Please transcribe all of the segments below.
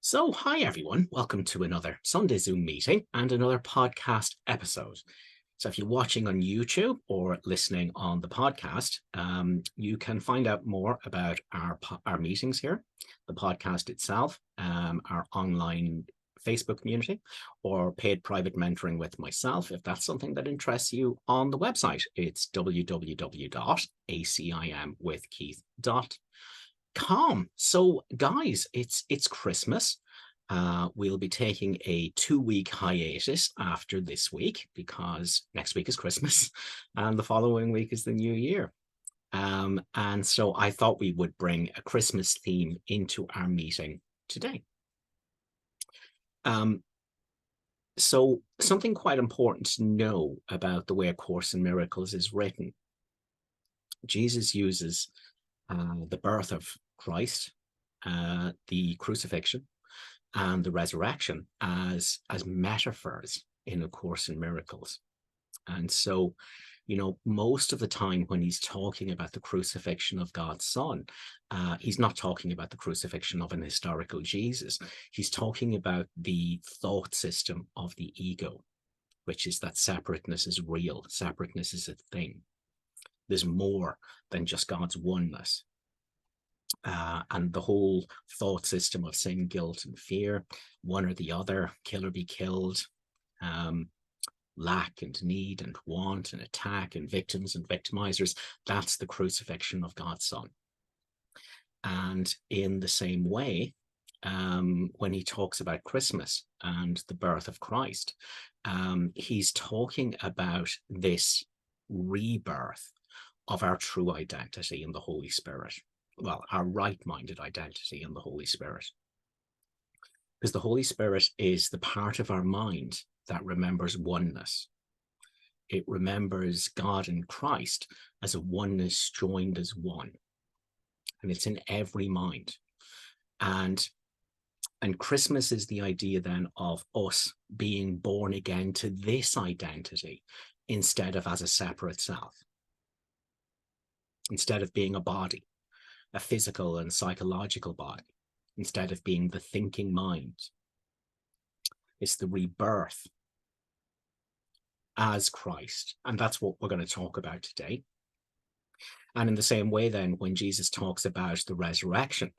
So, hi everyone. Welcome to another Sunday Zoom meeting and another podcast episode. So, if you're watching on YouTube or listening on the podcast, you can find out more about our meetings here, the podcast itself, our online Facebook community, or paid private mentoring with myself, if that's something that interests you, on the website. It's www.acimwithkeith.com. So, guys, it's Christmas. We'll be taking a 2-week hiatus after this week because next week is Christmas and the following week is the New Year. And so I thought we would bring a Christmas theme into our meeting today. So something quite important to know about the way A Course in Miracles is written. Jesus uses the birth of Christ, the crucifixion, and the resurrection as metaphors in A Course in Miracles. And so, most of the time when he's talking about the crucifixion of God's Son, he's not talking about the crucifixion of an historical Jesus. He's talking about the thought system of the ego, which is that separateness is real, separateness is a thing. There's more than just God's oneness. And the whole thought system of sin, guilt, and fear, one or the other, kill or be killed, lack and need and want and attack and victims and victimizers, that's the crucifixion of God's Son. And in the same way, when he talks about Christmas and the birth of Christ, he's talking about this rebirth of our true identity in the Holy Spirit. Well, our right-minded identity in the Holy Spirit. Because the Holy Spirit is the part of our mind that remembers oneness. It remembers God and Christ as a oneness joined as one. And it's in every mind. And Christmas is the idea then of us being born again to this identity instead of as a separate self. Instead of being a body, a physical and psychological body, instead of being the thinking mind. It's the rebirth as Christ. And that's what we're going to talk about today. And in the same way, then, when Jesus talks about the resurrection,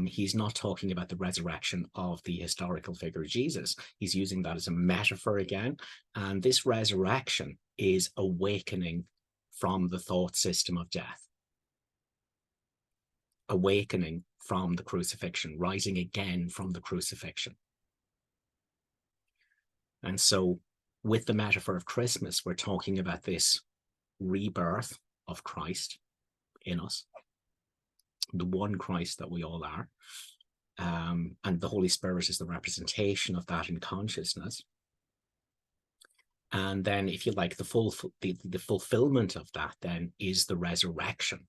he's not talking about the resurrection of the historical figure Jesus. He's using that as a metaphor again. And this resurrection is awakening from the thought system of death. Awakening from the crucifixion, rising again from the crucifixion. And so with the metaphor of Christmas, we're talking about this rebirth of Christ in us, the one Christ that we all are. And the Holy Spirit is the representation of that in consciousness. And then, if you like, the fulfillment of that then is the resurrection.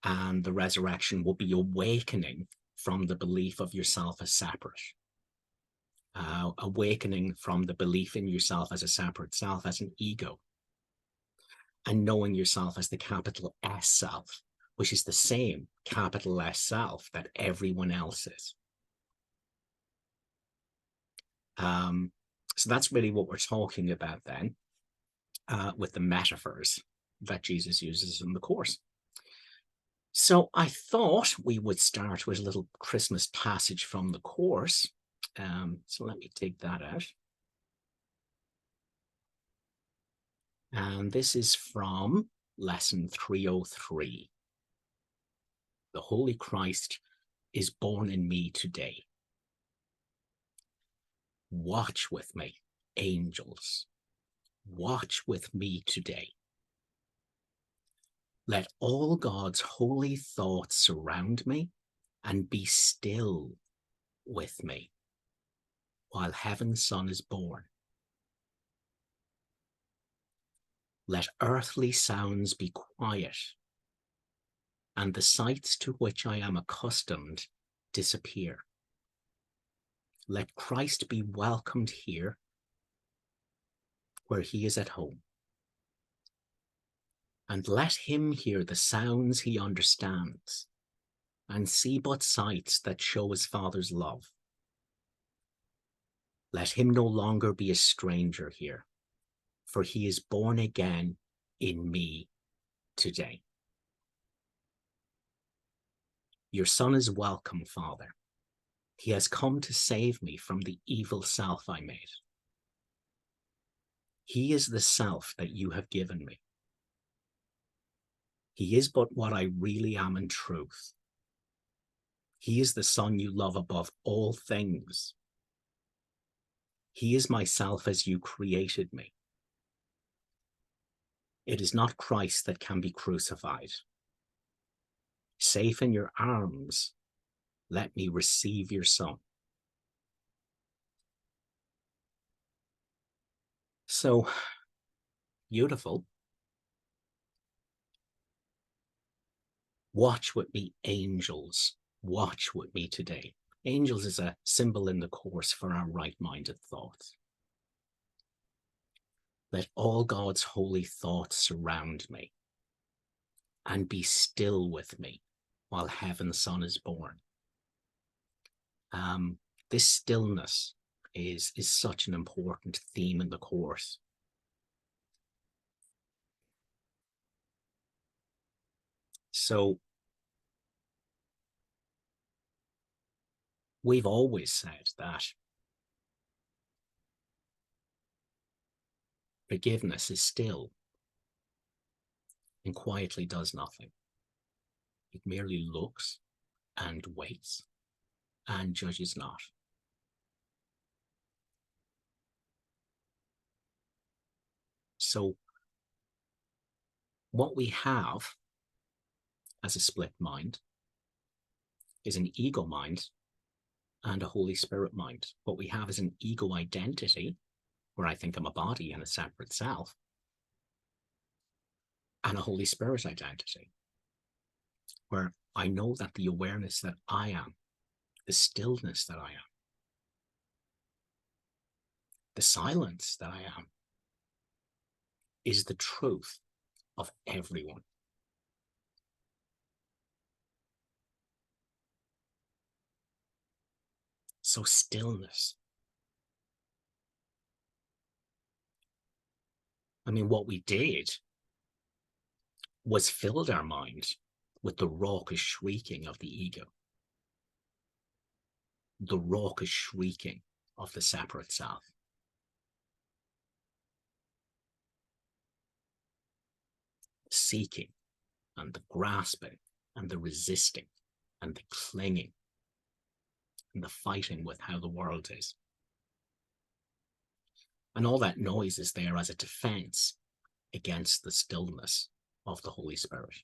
And the resurrection will be awakening from the belief of yourself as separate. Awakening from the belief in yourself as a separate self, as an ego. And knowing yourself as the capital S self, which is the same capital S self that everyone else is. So that's really what we're talking about then, with the metaphors that Jesus uses in the Course. So I thought we would start with a little Christmas passage from the Course. So let me take that out. And this is from lesson 303. The Holy Christ is born in me today. Watch with me, angels. Watch with me today. Let all God's holy thoughts surround me and be still with me while heaven's Son is born. Let earthly sounds be quiet and the sights to which I am accustomed disappear. Let Christ be welcomed here where he is at home. And let him hear the sounds he understands and see but sights that show his Father's love. Let him no longer be a stranger here, for he is born again in me today. Your Son is welcome, Father. He has come to save me from the evil self I made. He is the self that you have given me. He is but what I really am in truth. He is the Son you love above all things. He is myself as you created me. It is not Christ that can be crucified. Safe in your arms, let me receive your Son. So beautiful. Watch with me, angels. Watch with me today. Angels is a symbol in the Course for our right-minded thoughts. Let all God's holy thoughts surround me and be still with me while heaven's Son is born. This stillness is such an important theme in the Course. So we've always said that forgiveness is still and quietly does nothing. It merely looks and waits and judges not. So what we have as a split mind is an ego mind and a Holy Spirit mind. What we have is an ego identity, where I think I'm a body and a separate self, and a Holy Spirit identity, where I know that the awareness that I am, the stillness that I am, the silence that I am, is the truth of everyone. So stillness. I mean, what we did was filled our mind with the raucous shrieking of the ego, the raucous shrieking of the separate self. Seeking and the grasping and the resisting and the clinging and the fighting with how the world is. And all that noise is there as a defense against the stillness of the Holy Spirit,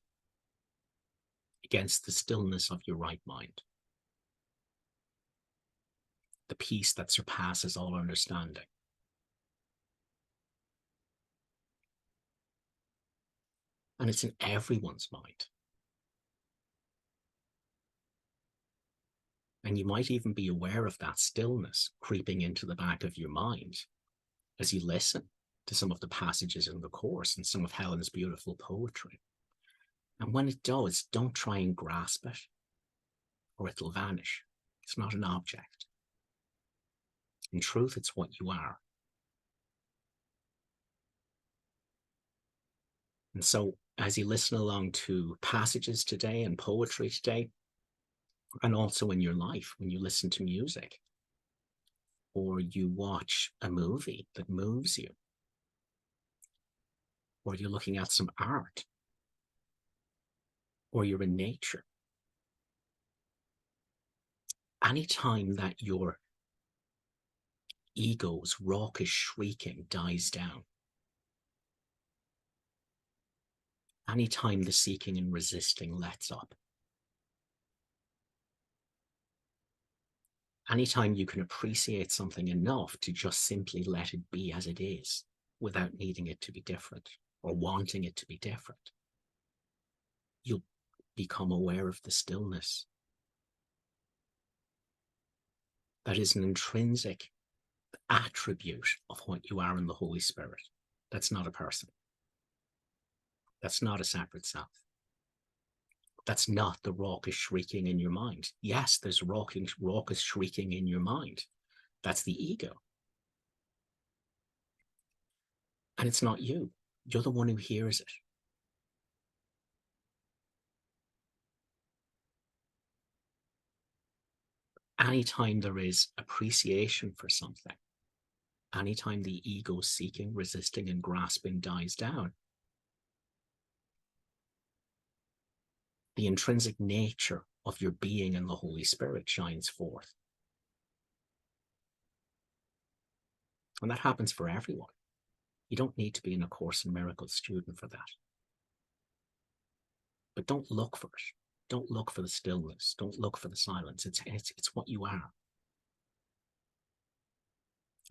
against the stillness of your right mind, the peace that surpasses all understanding. And it's in everyone's mind. And you might even be aware of that stillness creeping into the back of your mind as you listen to some of the passages in the Course and some of Helen's beautiful poetry. And when it does, don't try and grasp it, or it'll vanish. It's not an object. In truth, it's what you are. And so as you listen along to passages today and poetry today, and also in your life, when you listen to music, or you watch a movie that moves you, or you're looking at some art, or you're in nature, anytime that your ego's raucous shrieking dies down, anytime the seeking and resisting lets up, anytime you can appreciate something enough to just simply let it be as it is without needing it to be different or wanting it to be different, you'll become aware of the stillness that is an intrinsic attribute of what you are in the Holy Spirit. That's not a person. That's not a separate self. That's not the raucous shrieking in your mind. Yes, there's raucous shrieking in your mind. That's the ego. And it's not you. You're the one who hears it. Anytime there is appreciation for something, anytime the ego seeking, resisting, and grasping dies down, the intrinsic nature of your being in the Holy Spirit shines forth. And that happens for everyone. You don't need to be in A Course in Miracles student for that. But don't look for it. Don't look for the stillness. Don't look for the silence. It's what you are.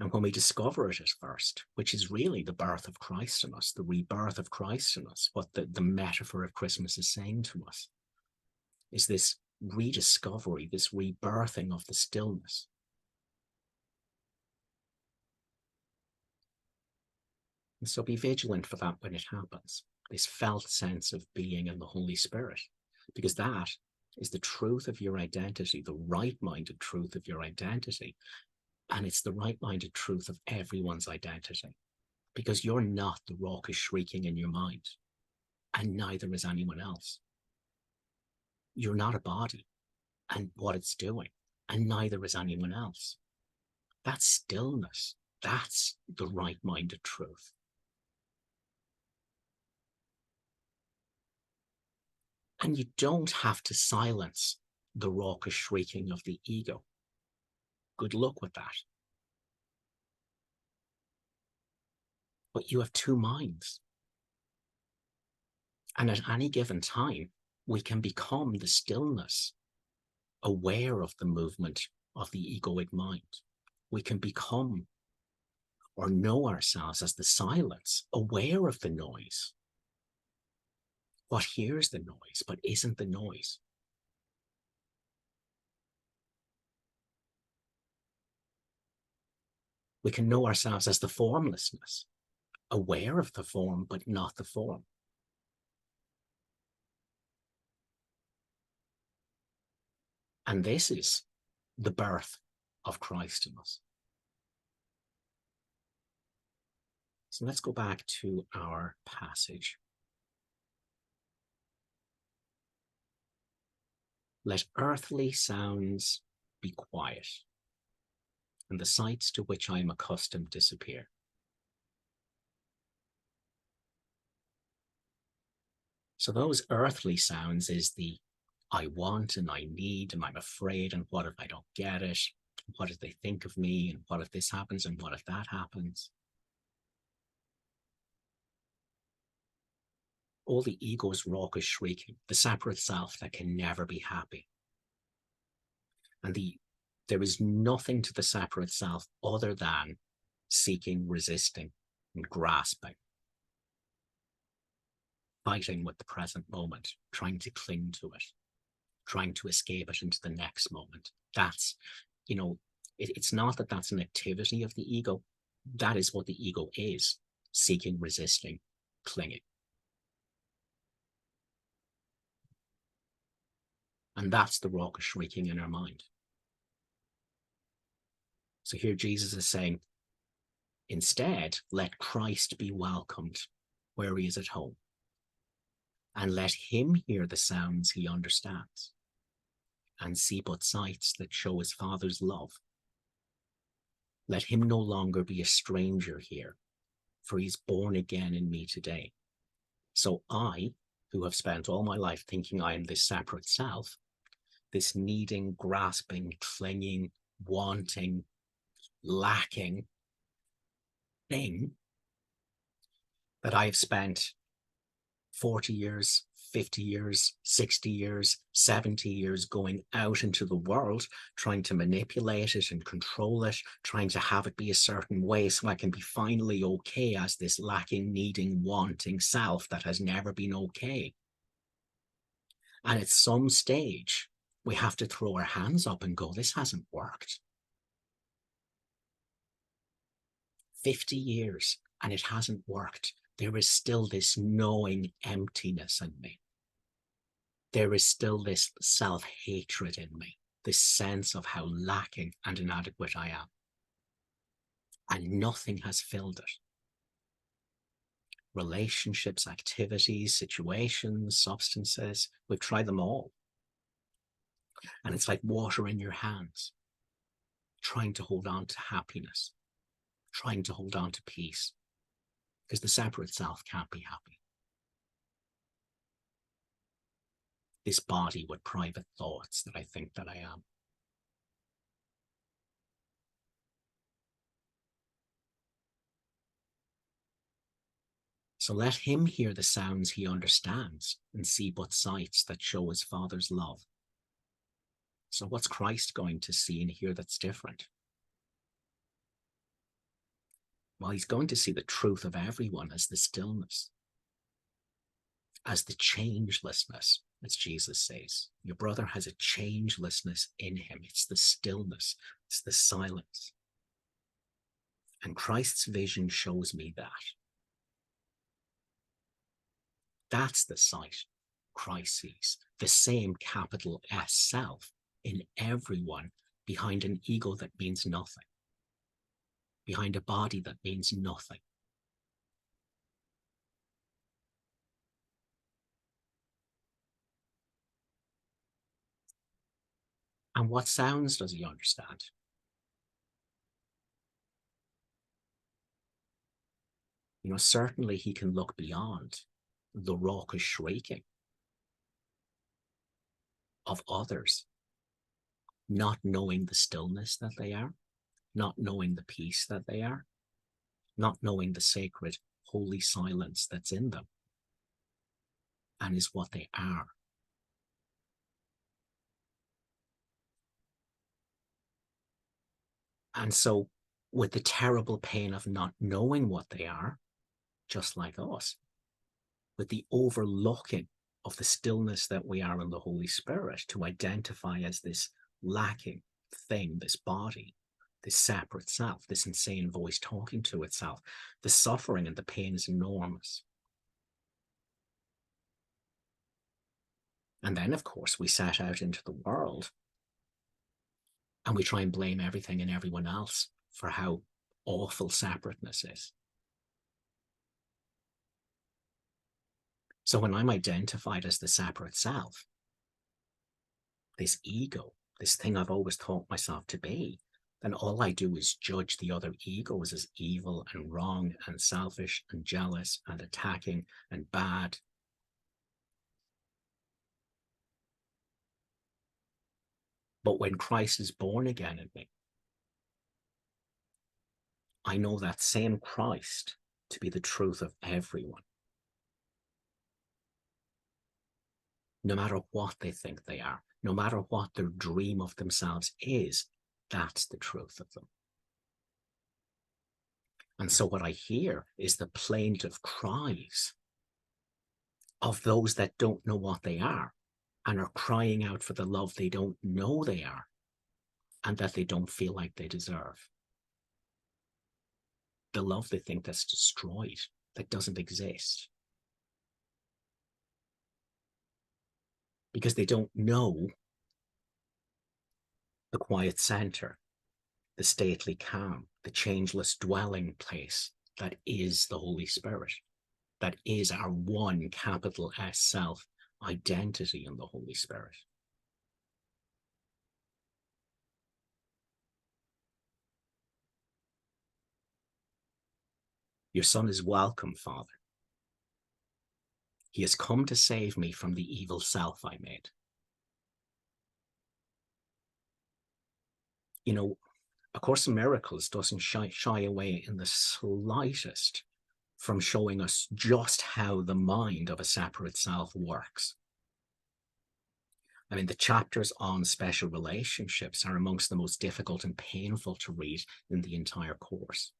And when we discover it at first, which is really the birth of Christ in us, the rebirth of Christ in us, what the metaphor of Christmas is saying to us, is this rediscovery, this rebirthing of the stillness. And so be vigilant for that when it happens, this felt sense of being in the Holy Spirit, because that is the truth of your identity, the right-minded truth of your identity. And it's the right-minded truth of everyone's identity, because you're not the raucous shrieking in your mind, and neither is anyone else. You're not a body and what it's doing, and neither is anyone else. That's stillness. That's the right-minded truth. And you don't have to silence the raucous shrieking of the ego. Good luck with that. But you have two minds. And at any given time, we can become the stillness, aware of the movement of the egoic mind. We can become or know ourselves as the silence, aware of the noise. What hears the noise, but isn't the noise. We can know ourselves as the formlessness, aware of the form, but not the form. And this is the birth of Christ in us. So let's go back to our passage. Let earthly sounds be quiet, and the sights to which I am accustomed disappear. So those earthly sounds is the I want and I need and I'm afraid and what if I don't get it? What if they think of me? And what if this happens? And what if that happens? All the ego's raucous shrieking, the separate self that can never be happy. And there is nothing to the separate self other than seeking, resisting, and grasping, fighting with the present moment, trying to cling to it, trying to escape it into the next moment. That's, it's not that that's an activity of the ego. That is what the ego is, seeking, resisting, clinging. And that's the raucous shrieking in our mind. So here Jesus is saying, instead, let Christ be welcomed where he is at home. And let him hear the sounds he understands and see but sights that show his Father's love. Let him no longer be a stranger here, for he's born again in me today. So I, who have spent all my life thinking I am this separate self, this needing, grasping, clinging, wanting, lacking thing that I have spent 40 years, 50 years, 60 years, 70 years going out into the world, trying to manipulate it and control it, trying to have it be a certain way so I can be finally okay as this lacking, needing, wanting self that has never been okay. And at some stage, we have to throw our hands up and go, this hasn't worked. 50 years and it hasn't worked. There is still this knowing emptiness in me. there is still this self-hatred in me, this sense of how lacking and inadequate I am. And nothing has filled it. Relationships, activities, situations, substances, we've tried them all. And it's like water in your hands, trying to hold on to happiness, trying to hold on to peace, because the separate self can't be happy. This body with private thoughts that I think that I am. So let him hear the sounds he understands and see but sights that show his Father's love. So what's Christ going to see and hear that's different? Well, he's going to see the truth of everyone as the stillness, as the changelessness, as Jesus says. Your brother has a changelessness in him. It's the stillness, it's the silence. And Christ's vision shows me that. That's the sight Christ sees, the same capital S self in everyone behind an ego that means nothing, behind a body that means nothing. And what sounds does he understand? You know, certainly he can look beyond the raucous shrieking of others, not knowing the stillness that they are, not knowing the peace that they are, not knowing the sacred, holy silence that's in them and is what they are. And so, with the terrible pain of not knowing what they are, just like us, with the overlooking of the stillness that we are in the Holy Spirit to identify as this lacking thing, this body, this separate self, this insane voice talking to itself, the suffering and the pain is enormous. And then, of course, we set out into the world and we try and blame everything and everyone else for how awful separateness is. So when I'm identified as the separate self, this ego, this thing I've always thought myself to be, then all I do is judge the other egos as evil and wrong and selfish and jealous and attacking and bad. But when Christ is born again in me, I know that same Christ to be the truth of everyone. No matter what they think they are, no matter what their dream of themselves is, that's the truth of them. And so what I hear is the plaintive cries of those that don't know what they are and are crying out for the love they don't know they are and that they don't feel like they deserve. The love they think that's destroyed, that doesn't exist. Because they don't know the quiet center, the stately calm, the changeless dwelling place that is the Holy Spirit, that is our one capital S self identity in the Holy Spirit. Your Son is welcome, Father. He has come to save me from the evil self I made. You know, A Course in Miracles doesn't shy away in the slightest from showing us just how the mind of a separate self works. I mean, the chapters on special relationships are amongst the most difficult and painful to read in the entire Course.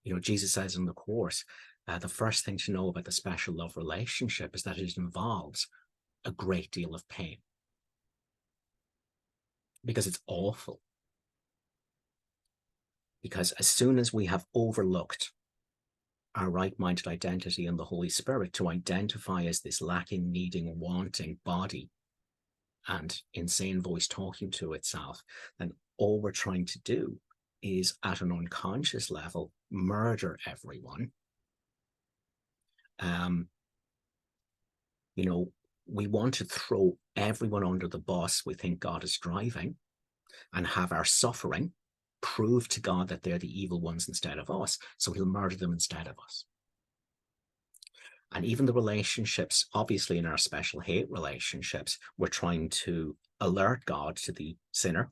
You know, Jesus says in the Course, the first thing to know about the special love relationship is that it involves a great deal of pain. Because it's awful. Because as soon as we have overlooked our right-minded identity in the Holy Spirit to identify as this lacking, needing, wanting body and insane voice talking to itself, then all we're trying to do is, at an unconscious level, murder everyone. You know, we want to throw everyone under the bus we think God is driving and have our suffering prove to God that they're the evil ones instead of us, so he'll murder them instead of us. And even the relationships, obviously in our special hate relationships, we're trying to alert God to the sinner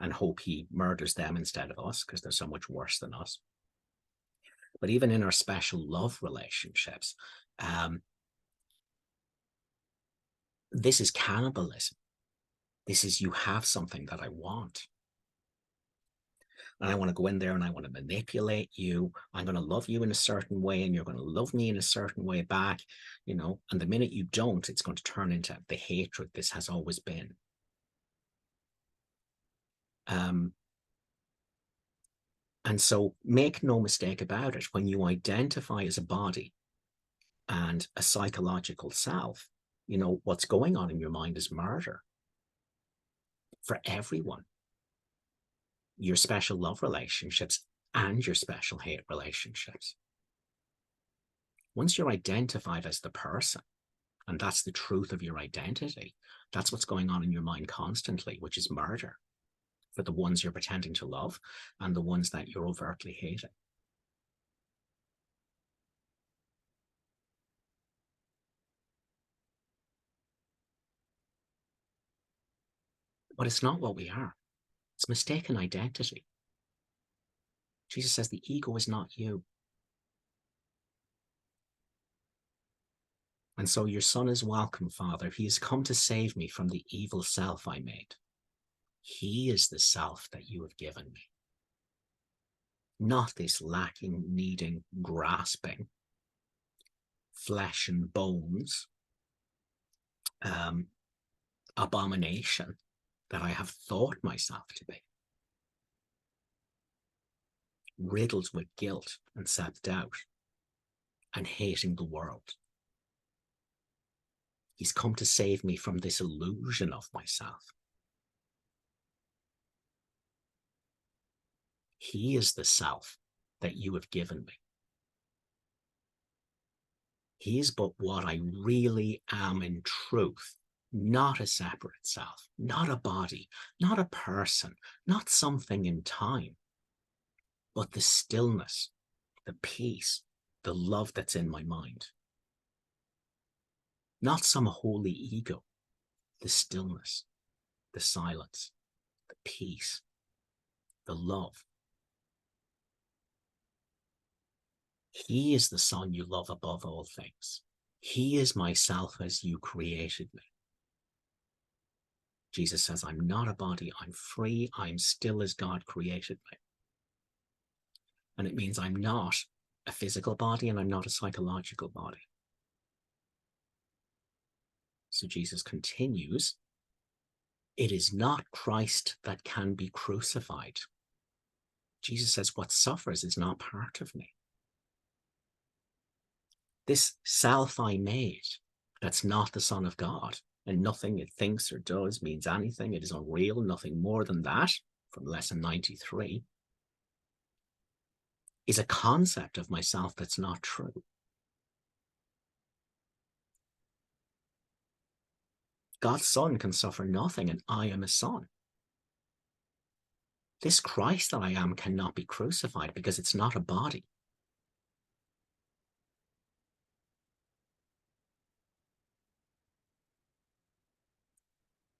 and hope he murders them instead of us because they're so much worse than us. But even in our special love relationships, this is cannibalism. This is, you have something that I want. And I want to go in there and I want to manipulate you. I'm going to love you in a certain way and you're going to love me in a certain way back, you know, and the minute you don't, it's going to turn into the hatred this has always been. And so make no mistake about it, when you identify as a body and a psychological self, you know, what's going on in your mind is murder for everyone. Your special love relationships and your special hate relationships. Once you're identified as the person, and that's the truth of your identity, that's what's going on in your mind constantly, which is murder for the ones you're pretending to love and the ones that you're overtly hating. But it's not what we are. It's mistaken identity. Jesus says the ego is not you. And so your son is welcome, Father. He has come to save me from the evil self I made. He is the self that you have given me. Not this lacking, needing, grasping, flesh and bones abomination that I have thought myself to be. Riddled with guilt and self-doubt and hating the world. He's come to save me from this illusion of myself. He is the self that you have given me. He is but what I really am in truth, not a separate self, not a body, not a person, not something in time, but the stillness, the peace, the love that's in my mind. Not some holy ego, the stillness, the silence, the peace, the love. He is the Son you love above all things. He is myself as you created me. Jesus says, I'm not a body, I'm free, I'm still as God created me. And it means I'm not a physical body and I'm not a psychological body. So Jesus continues, it is not Christ that can be crucified. Jesus says, what suffers is not part of me. This self I made, that's not the Son of God, and nothing it thinks or does means anything. It is unreal, nothing more than that, from lesson 93, is a concept of myself that's not true. God's Son can suffer nothing, and I am a son. This Christ that I am cannot be crucified because it's not a body.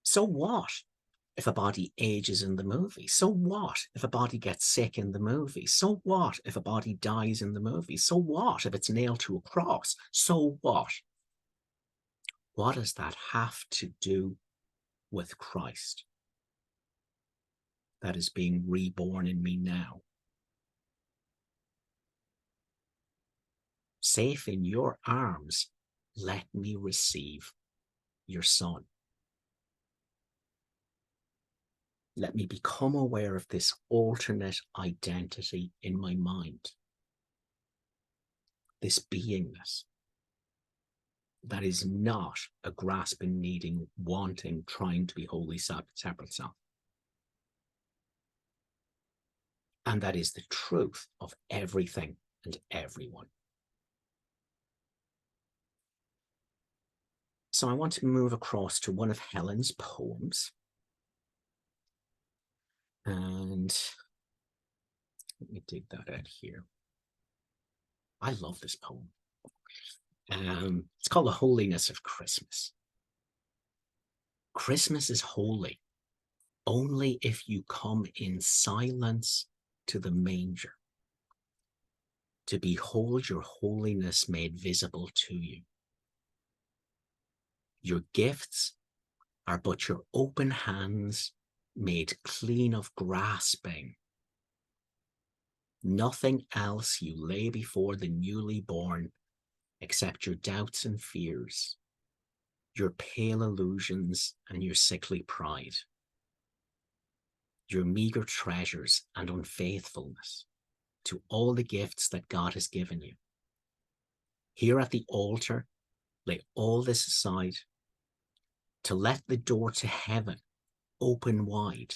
So what if a body ages in the movie? So what if a body gets sick in the movie? So what if a body dies in the movie? So what if it's nailed to a cross? So what? What does that have to do with Christ that is being reborn in me now? Safe in your arms, let me receive your Son. Let me become aware of this alternate identity in my mind. this beingness that is not a grasping, needing, wanting, trying to be wholly separate self. And that is the truth of everything and everyone. So I want to move across to one of Helen's poems. And let me dig that out here. I love this poem. It's called The Holiness of Christmas. Christmas is holy only if you come in silence to the manger, to behold your holiness made visible to you. Your gifts are but your open hands made clean of grasping. Nothing else you lay before the newly born except your doubts and fears, your pale illusions and your sickly pride, your meager treasures and unfaithfulness to all the gifts that God has given you. Here at the altar, lay all this aside to let the door to heaven open wide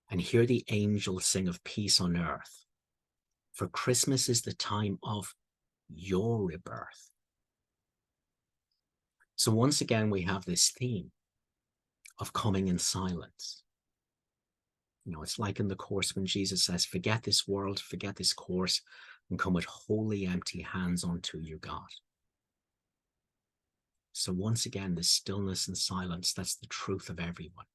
and hear the angels sing of peace on earth. For Christmas is the time of your rebirth. So once again, we have this theme of coming in silence. You know, it's like in the Course when Jesus says, forget this world, forget this course, and come with wholly empty hands unto your God. So once again, this stillness and silence, that's the truth of everyone.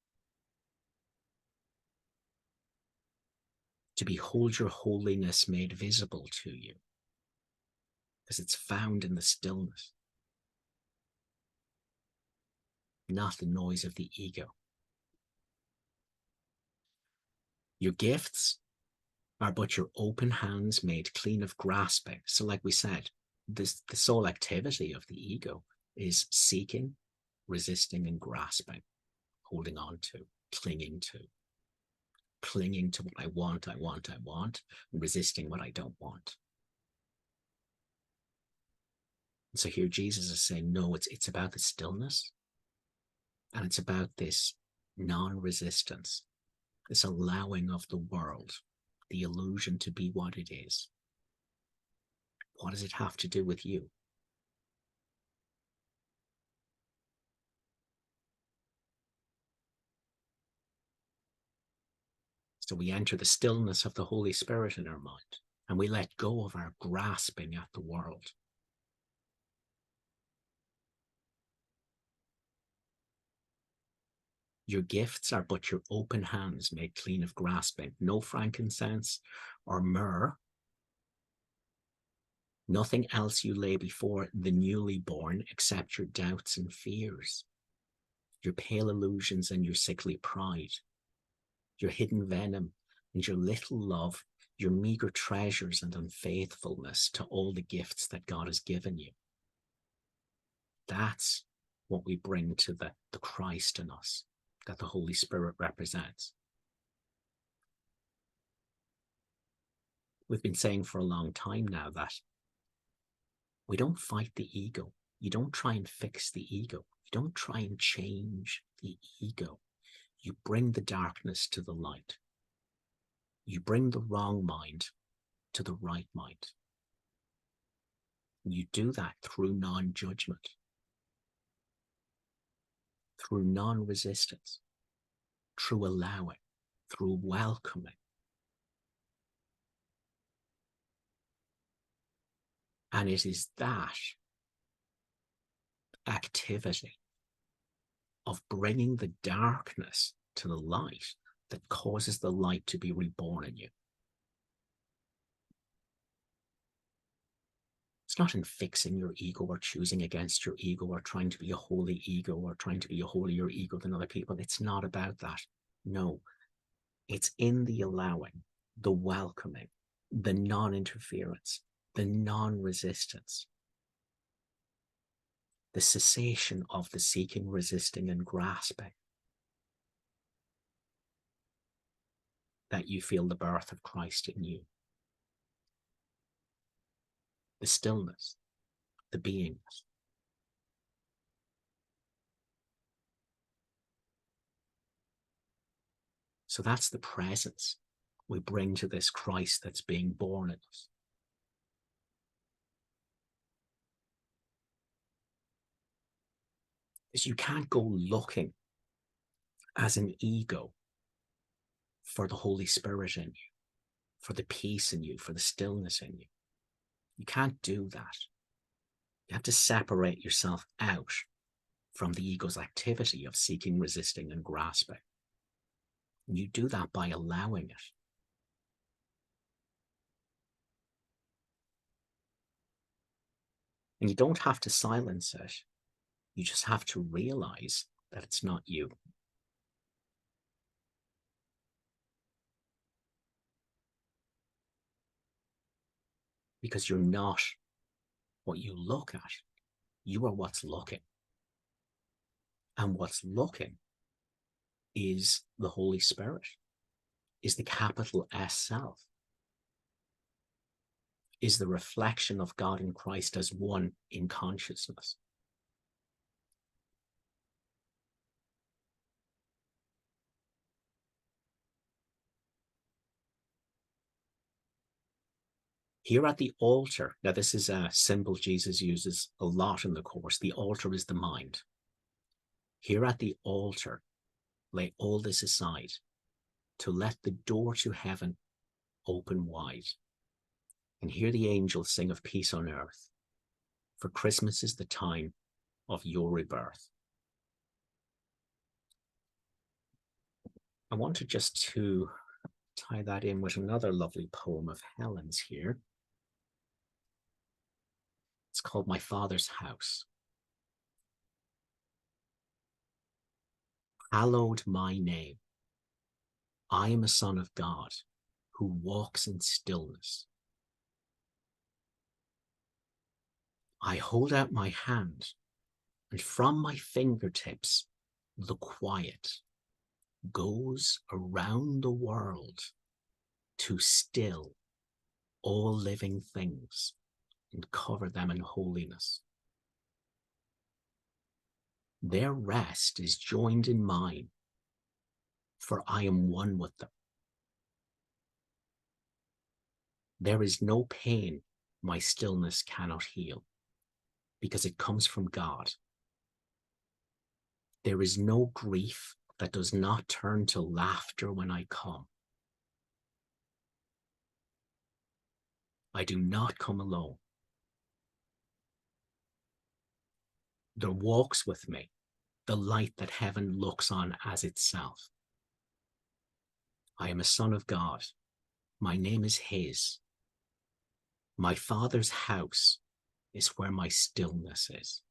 To behold your holiness made visible to you, because it's found in the stillness, not the noise of the ego. Your gifts are but your open hands made clean of grasping. So like we said, the sole activity of the ego is seeking, resisting, and grasping, holding on to, clinging to what I want, and resisting what I don't want. And so here Jesus is saying, no, it's about the stillness, and it's about this non-resistance, this allowing of the world, the illusion to be what it is. What does it have to do with you? So we enter the stillness of the Holy Spirit in our mind, and we let go of our grasping at the world. Your gifts are but your open hands made clean of grasping. No frankincense or myrrh. Nothing else you lay before the newly born except your doubts and fears, your pale illusions and your sickly pride, your hidden venom and your little love, your meager treasures and unfaithfulness to all the gifts that God has given you. That's what we bring to the Christ in us, that the Holy Spirit represents. We've been saying for a long time now that we don't fight the ego. You don't try and fix the ego. You don't try and change the ego. You bring the darkness to the light. You bring the wrong mind to the right mind. You do that through non-judgment, through non-resistance, through allowing, through welcoming. And it is that activity of bringing the darkness to the light that causes the light to be reborn in you. It's not in fixing your ego or choosing against your ego or trying to be a holy ego or trying to be a holier ego than other people. It's not about that. No, it's in the allowing, the welcoming, the non-interference, the non-resistance, the cessation of the seeking, resisting, and grasping, that you feel the birth of Christ in you. the stillness, the beingness. So that's the presence we bring to this Christ that's being born in us. Is you can't go looking as an ego for the Holy Spirit in you, for the peace in you, for the stillness in you. You can't do that. You have to separate yourself out from the ego's activity of seeking, resisting, and grasping. And you do that by allowing it. And you don't have to silence it. You just have to realize that it's not you. Because you're not what you look at. You are what's looking. And what's looking is the Holy Spirit, is the capital S self, is the reflection of God in Christ as one in consciousness. Here at the altar, now this is a symbol Jesus uses a lot in the Course. The altar is the mind. Here at the altar, lay all this aside to let the door to heaven open wide and hear the angels sing of peace on earth. For Christmas is the time of your rebirth. I wanted just to tie that in with another lovely poem of Helen's here. It's called My Father's House. Hallowed my name. I am a son of God who walks in stillness. I hold out my hand, and from my fingertips, the quiet goes around the world to still all living things and cover them in holiness. Their rest is joined in mine, for I am one with them. There is no pain my stillness cannot heal, because it comes from God. There is no grief that does not turn to laughter when I come. I do not come alone. There walks with me the light that heaven looks on as itself. I am a son of God. My name is his. My Father's house is where my stillness is.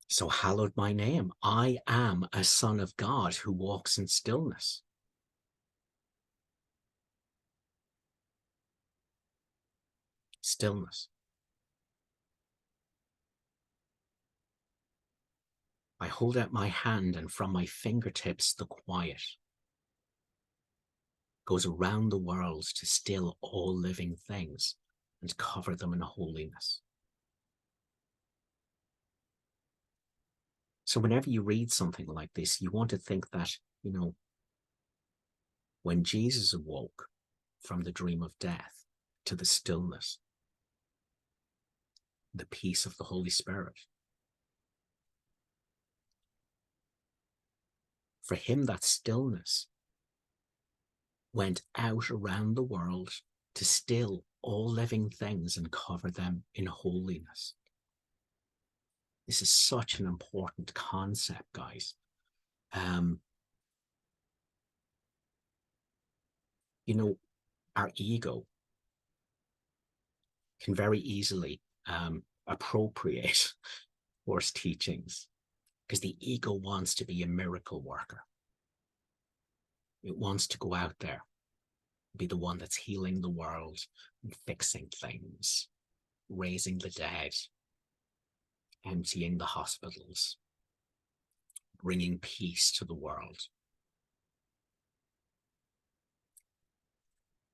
So hallowed my name. I am a son of God who walks in stillness. Stillness. I hold out my hand, and from my fingertips the quiet goes around the world to still all living things and cover them in holiness. So whenever you read something like this, you want to think that, when Jesus awoke from the dream of death to the stillness, the peace of the Holy Spirit, for him that stillness went out around the world to still all living things and cover them in holiness. This is such an important concept, guys. Our ego can very easily appropriate Course teachings because the ego wants to be a miracle worker. It wants to go out there, be the one that's healing the world and fixing things, raising the dead, emptying the hospitals, bringing peace to the world.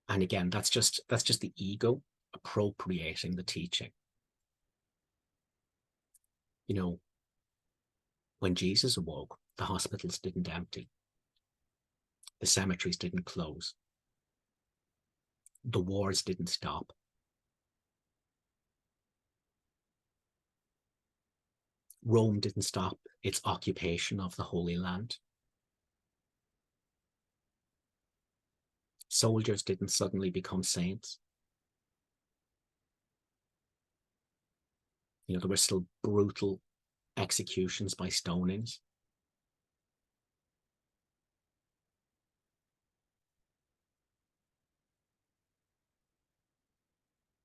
And again, that's just the ego appropriating the teaching. You know, when Jesus awoke, the hospitals didn't empty, the cemeteries didn't close, the wars didn't stop. Rome didn't stop its occupation of the Holy Land. Soldiers didn't suddenly become saints. You know, there were still brutal executions by stonings.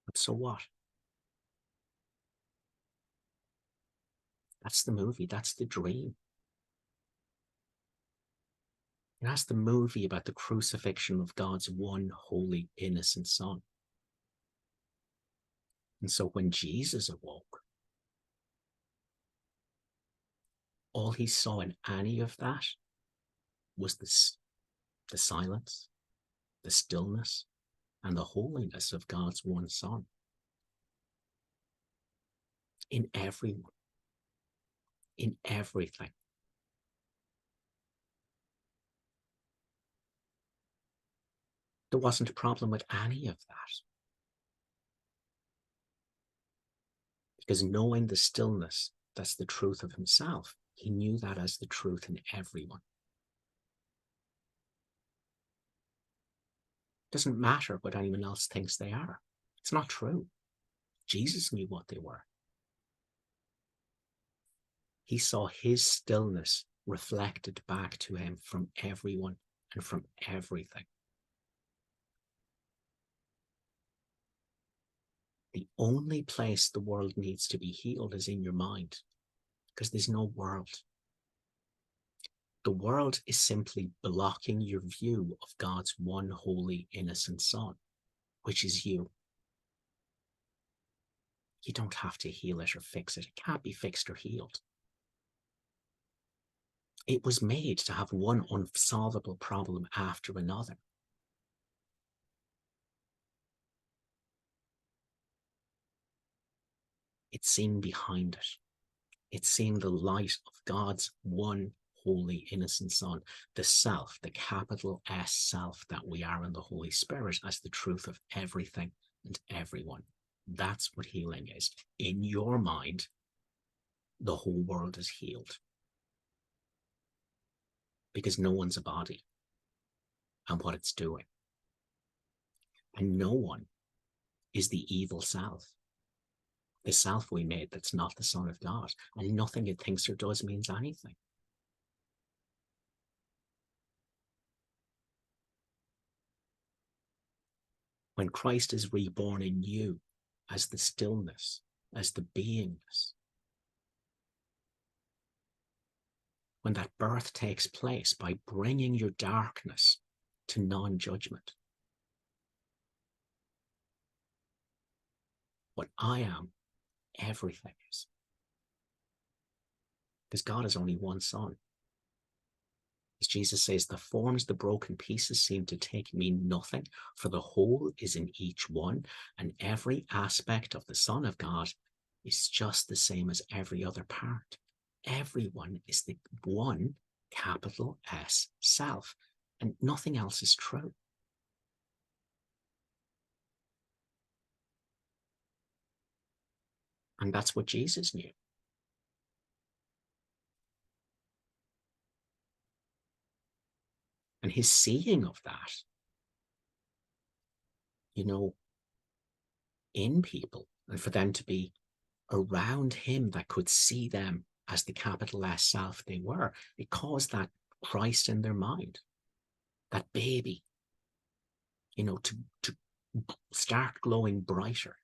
But so what? That's the movie. That's the dream. And that's the movie about the crucifixion of God's one holy, innocent Son. And so when Jesus awoke, all he saw in any of that was the silence, the stillness, and the holiness of God's one Son. In everyone, in everything. There wasn't a problem with any of that. Because knowing the stillness, that's the truth of himself, he knew that as the truth in everyone. It doesn't matter what anyone else thinks they are. It's not true. Jesus knew what they were. He saw his stillness reflected back to him from everyone and from everything. The only place the world needs to be healed is in your mind, because there's no world. The world is simply blocking your view of God's one holy, innocent Son, which is you. You don't have to heal it or fix it. It can't be fixed or healed. It was made to have one unsolvable problem after another. It's seen behind it. It's seeing the light of God's one holy, innocent Son, the self, the capital S self that we are in the Holy Spirit, as the truth of everything and everyone. That's what healing is. In your mind, the whole world is healed. Because no one's a body and what it's doing. And no one is the evil self. The self we made that's not the Son of God. And nothing it thinks or does means anything. When Christ is reborn in you as the stillness, as the beingness, when that birth takes place by bringing your darkness to non-judgment. What I am, everything is. Because God is only one Son. As Jesus says, the forms, the broken pieces seem to take me nothing, for the whole is in each one, and every aspect of the Son of God is just the same as every other part. Everyone is the one capital S self, and nothing else is true. And that's what Jesus knew. And his seeing of that, you know, in people, and for them to be around him that could see them as the capital S self they were, it caused that Christ in their mind, that baby, you know, to start glowing brighter.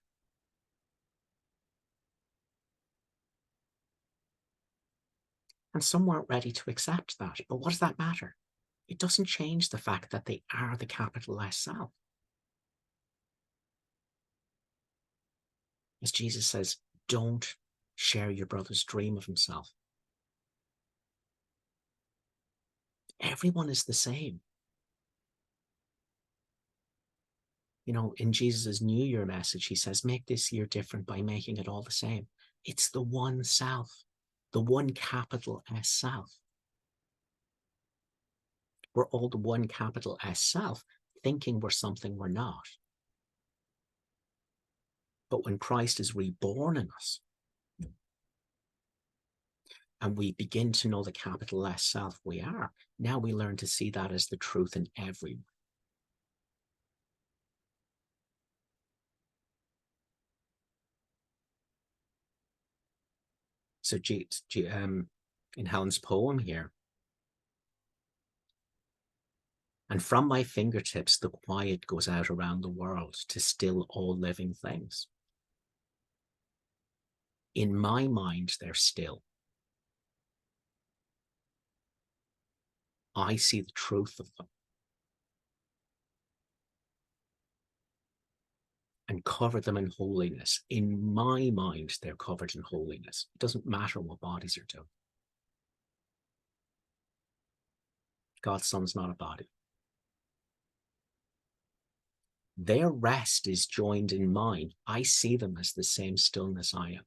And some weren't ready to accept that. But what does that matter? It doesn't change the fact that they are the capital S self. As Jesus says, don't share your brother's dream of himself. Everyone is the same. You know, in Jesus' New Year message, he says, make this year different by making it all the same. It's the one self, the one capital S self. We're all the one capital S self, thinking we're something we're not. But when Christ is reborn in us, and we begin to know the capital S self we are, now we learn to see that as the truth in everyone. So in Helen's poem here, and from my fingertips, the quiet goes out around the world to still all living things. In my mind, they're still. I see the truth of them and cover them in holiness. In my mind, they're covered in holiness. It doesn't matter what bodies are doing. God's Son's not a body. Their rest is joined in mine. I see them as the same stillness I am.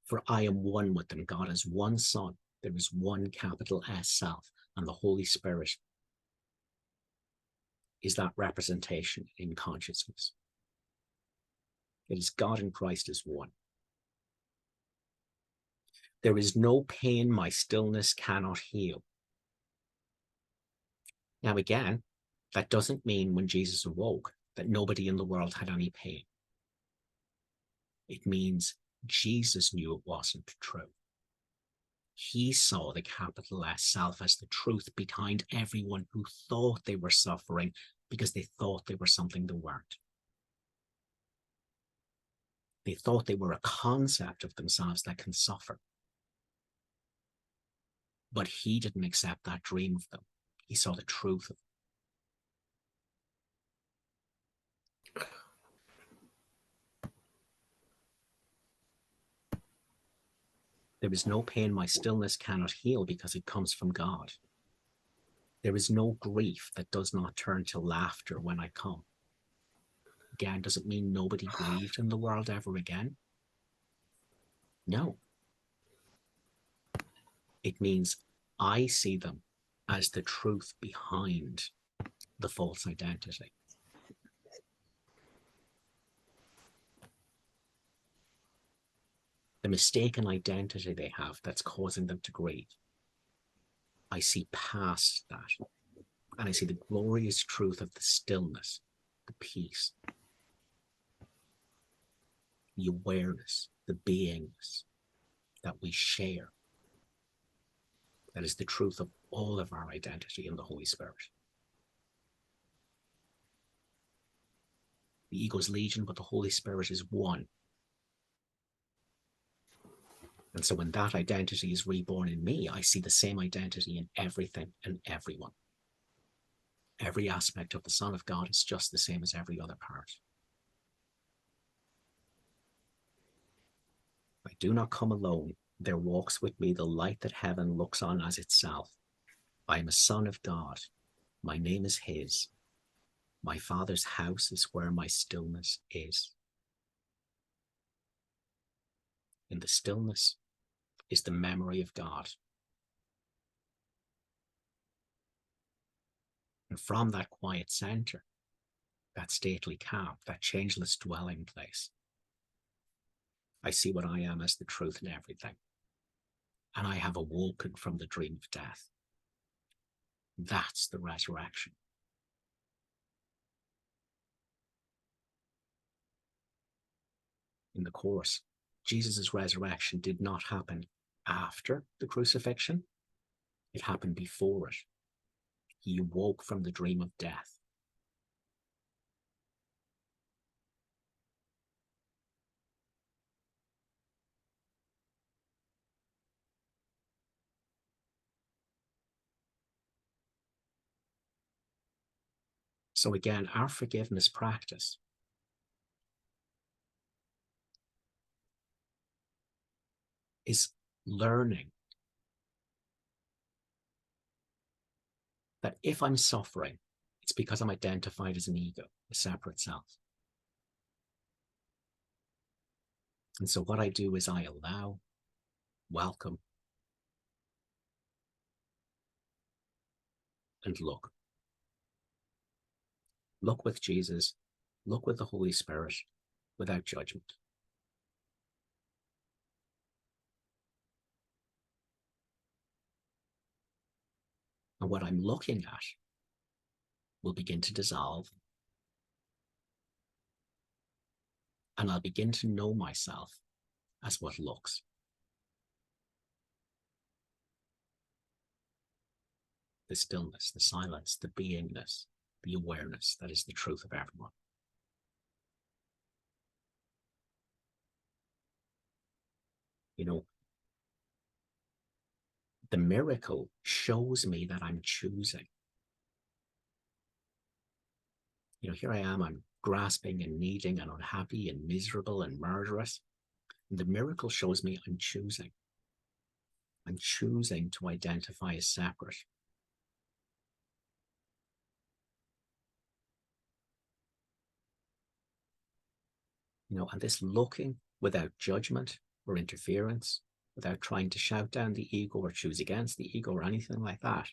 For I am one with them. God is one Son. There is one capital S self, and the Holy Spirit is that representation in consciousness. It is God and Christ as one. There is no pain my stillness cannot heal. Now again, that doesn't mean when Jesus awoke that nobody in the world had any pain. It means Jesus knew it wasn't true. He saw the capital S self as the truth behind everyone who thought they were suffering because they thought they were something they weren't. They thought they were a concept of themselves that can suffer. But he didn't accept that dream of them. He saw the truth of them. There is no pain my stillness cannot heal because it comes from God. There is no grief that does not turn to laughter when I come. Again, does it mean nobody grieved in the world ever again? No. It means I see them as the truth behind the false identity. The mistaken identity they have that's causing them to grieve. I see past that, and I see the glorious truth of the stillness, the peace, the awareness, the beingness that we share. That is the truth of all of our identity in the Holy Spirit. The ego's legion, but the Holy Spirit is one. And so when that identity is reborn in me, I see the same identity in everything and everyone. Every aspect of the Son of God is just the same as every other part. I do not come alone. There walks with me the light that heaven looks on as itself. I am a son of God. My name is his. My Father's house is where my stillness is. In the stillness is the memory of God. And from that quiet center, that stately calm, that changeless dwelling place, I see what I am as the truth in everything. And I have awoken from the dream of death. That's the resurrection. In the Course, Jesus' resurrection did not happen after the crucifixion. It happened before it. He awoke from the dream of death. So again, our forgiveness practice is learning that if I'm suffering, it's It's because I'm identified as an ego, a separate self. And so what I do is I allow, welcome, and look. Look with Jesus, look with the Holy Spirit, without judgment. And what I'm looking at will begin to dissolve. And I'll begin to know myself as what looks. The stillness, the silence, the beingness, the awareness that is the truth of everyone. You know, the miracle shows me that I'm choosing. You know, here I am, I'm grasping and needing and unhappy and miserable and murderous. And the miracle shows me I'm choosing. I'm choosing to identify as separate. You know, and this looking without judgment or interference, without trying to shout down the ego or choose against the ego or anything like that.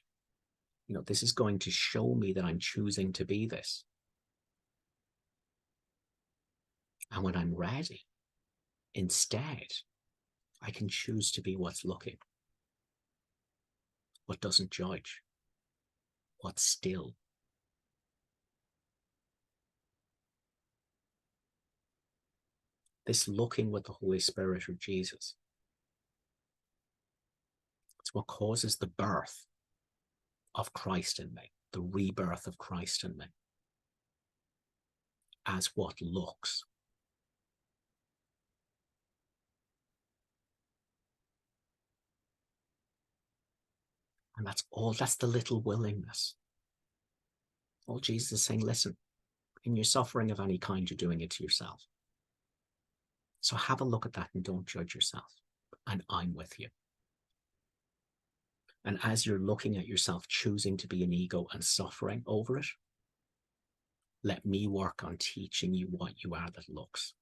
You know, this is going to show me that I'm choosing to be this. And when I'm ready, instead, I can choose to be what's looking, what doesn't judge, what's still. This looking with the Holy Spirit or Jesus, it's what causes the birth of Christ in me, the rebirth of Christ in me, as what looks. And that's the little willingness. All Jesus is saying, listen, in your suffering of any kind, you're doing it to yourself. So have a look at that and don't judge yourself. And I'm with you. And as you're looking at yourself, choosing to be an ego and suffering over it, let me work on teaching you what you are that looks.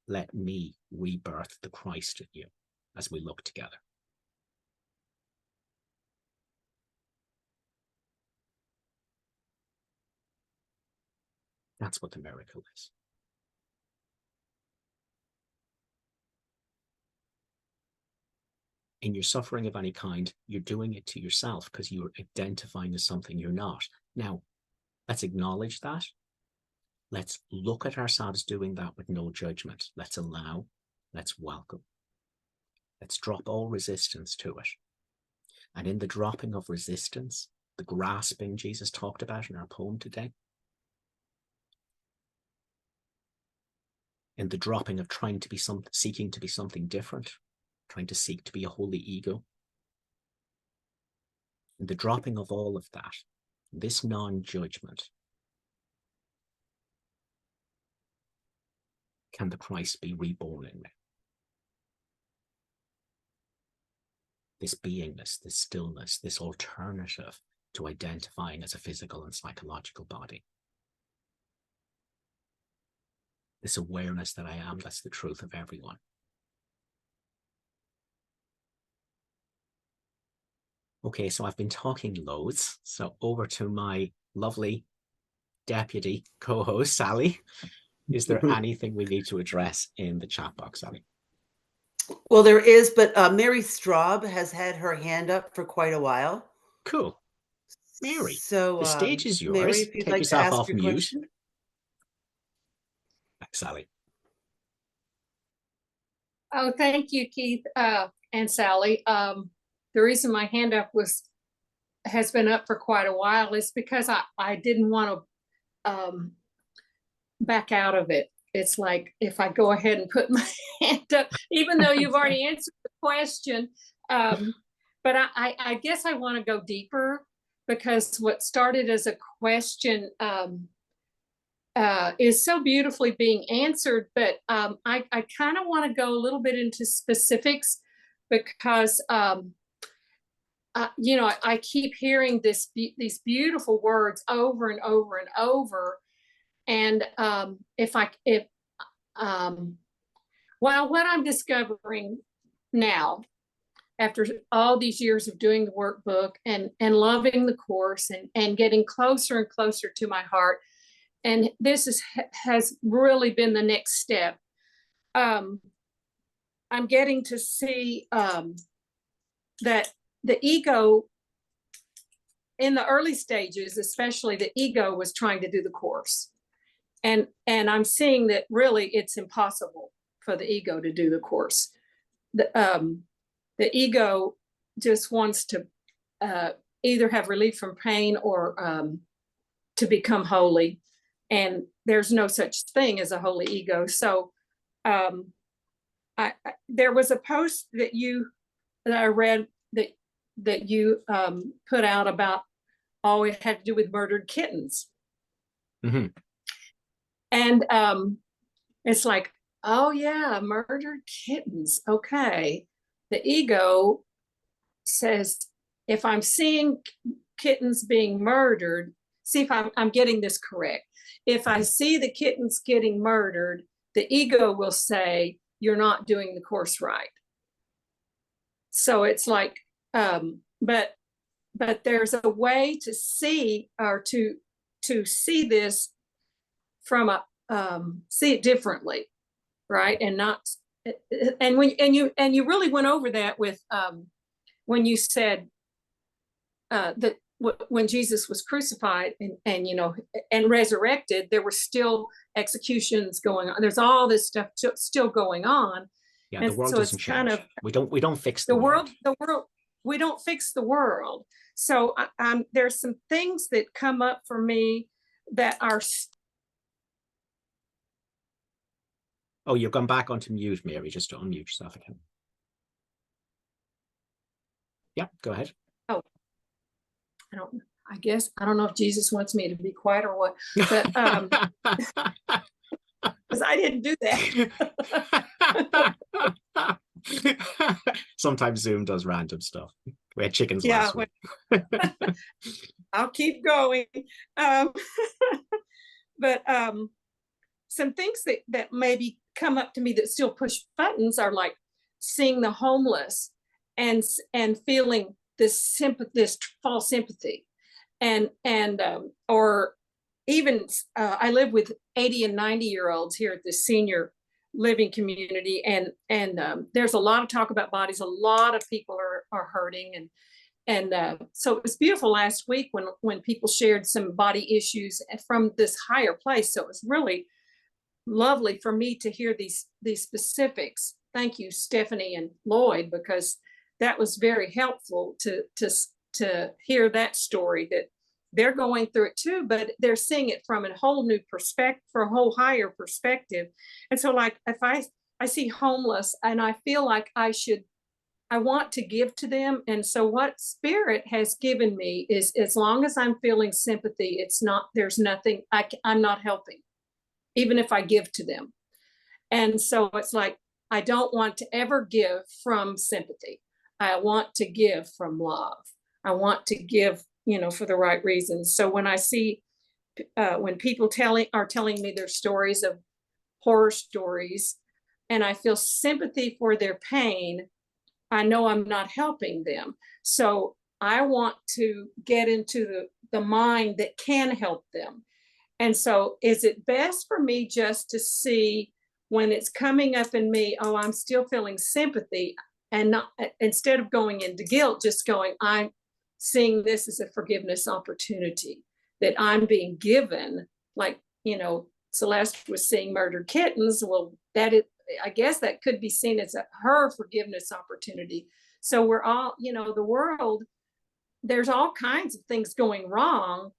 Let me rebirth the Christ in you as we look together. That's what the miracle is. In your suffering of any kind, you're doing it to yourself because you're identifying as something you're not. Now, let's acknowledge that. Let's look at ourselves doing that with no judgment. Let's allow, let's welcome. Let's drop all resistance to it. And in the dropping of resistance, the grasping Jesus talked about in our poem today, in the dropping of trying to be seeking to be something different, trying to seek to be a holy ego, in the dropping of all of that, this non-judgment, can the Christ be reborn in me? This beingness, this stillness, this alternative to identifying as a physical and psychological body. This awareness that I am, that's the truth of everyone. Okay, so I've been talking loads. So over to my lovely deputy co-host, Sally. Is there anything we need to address in the chat box, Sally? Well, there is, but Mary Straub has had her hand up for quite a while. Cool. Mary, so the stage is yours. Mary, if you'd Take like yourself to ask off your mute. question. Thanks, Sally. Oh, thank you, Keith and Sally. The reason my hand up has been up for quite a while is because I didn't want to back out of it. It's like if I go ahead and put my hand up, even though you've already answered the question, but I guess I want to go deeper, because what started as a question is so beautifully being answered, but I kind of want to go a little bit into specifics, because I keep hearing these beautiful words over and over and over. And well, what I'm discovering now, after all these years of doing the workbook and loving the course and getting closer and closer to my heart, and this has really been the next step. I'm getting to see that the ego, in the early stages, especially, the ego was trying to do the course. And I'm seeing that really it's impossible for the ego to do the course. The ego just wants to either have relief from pain or to become holy. And there's no such thing as a holy ego. So there was a post that I read that you put out about all it had to do with murdered kittens. Mm-hmm. And it's like, oh yeah, murdered kittens. Okay. The ego says, if I'm seeing kittens being murdered, see if I'm getting this correct. If I see the kittens getting murdered, the ego will say, you're not doing the course right. So it's like, but there's a way to see, or to see this from see it differently, right? And not, and you really went over that with when you said that when Jesus was crucified and resurrected, there were still executions going on. There's all this stuff still going on. Yeah, and the world so doesn't it's change. kind of, We don't fix the world. We don't fix the world. So there's some things that come up for me that are. Oh, you've gone back onto mute, Mary. Just to unmute yourself again. Yeah, go ahead. Oh, I guess I don't know if Jesus wants me to be quiet or what, but because I didn't do that. Sometimes Zoom does random stuff. We had chickens last week. I'll keep going. But some things that maybe come up to me that still push buttons are like seeing the homeless and feeling this false sympathy, and or even I live with 80 and 90-year-olds here at the senior living community, and there's a lot of talk about bodies. A lot of people are hurting, and so it was beautiful last week when people shared some body issues from this higher place. So it was really lovely for me to hear these specifics. Thank you, Stephanie and Lloyd, because that was very helpful to hear that story, that they're going through it too, but they're seeing it from a whole new perspective, for a whole higher perspective. And so, like, if I see homeless and I feel like I want to give to them. And so what Spirit has given me is, as long as I'm feeling sympathy, there's nothing, I'm not helping, even if I give to them. And so it's like, I don't want to ever give from sympathy. I want to give from love. I want to give, for the right reasons. So when I see, when people are telling me their stories of horror stories, and I feel sympathy for their pain, I know I'm not helping them. So I want to get into the mind that can help them. And so is it best for me just to see when it's coming up in me, oh, I'm still feeling sympathy, and not, instead of going into guilt, just going, I'm seeing this as a forgiveness opportunity that I'm being given. Like, Celeste was seeing murdered kittens. Well, I guess that could be seen as her forgiveness opportunity. So we're all, the world, there's all kinds of things going wrong,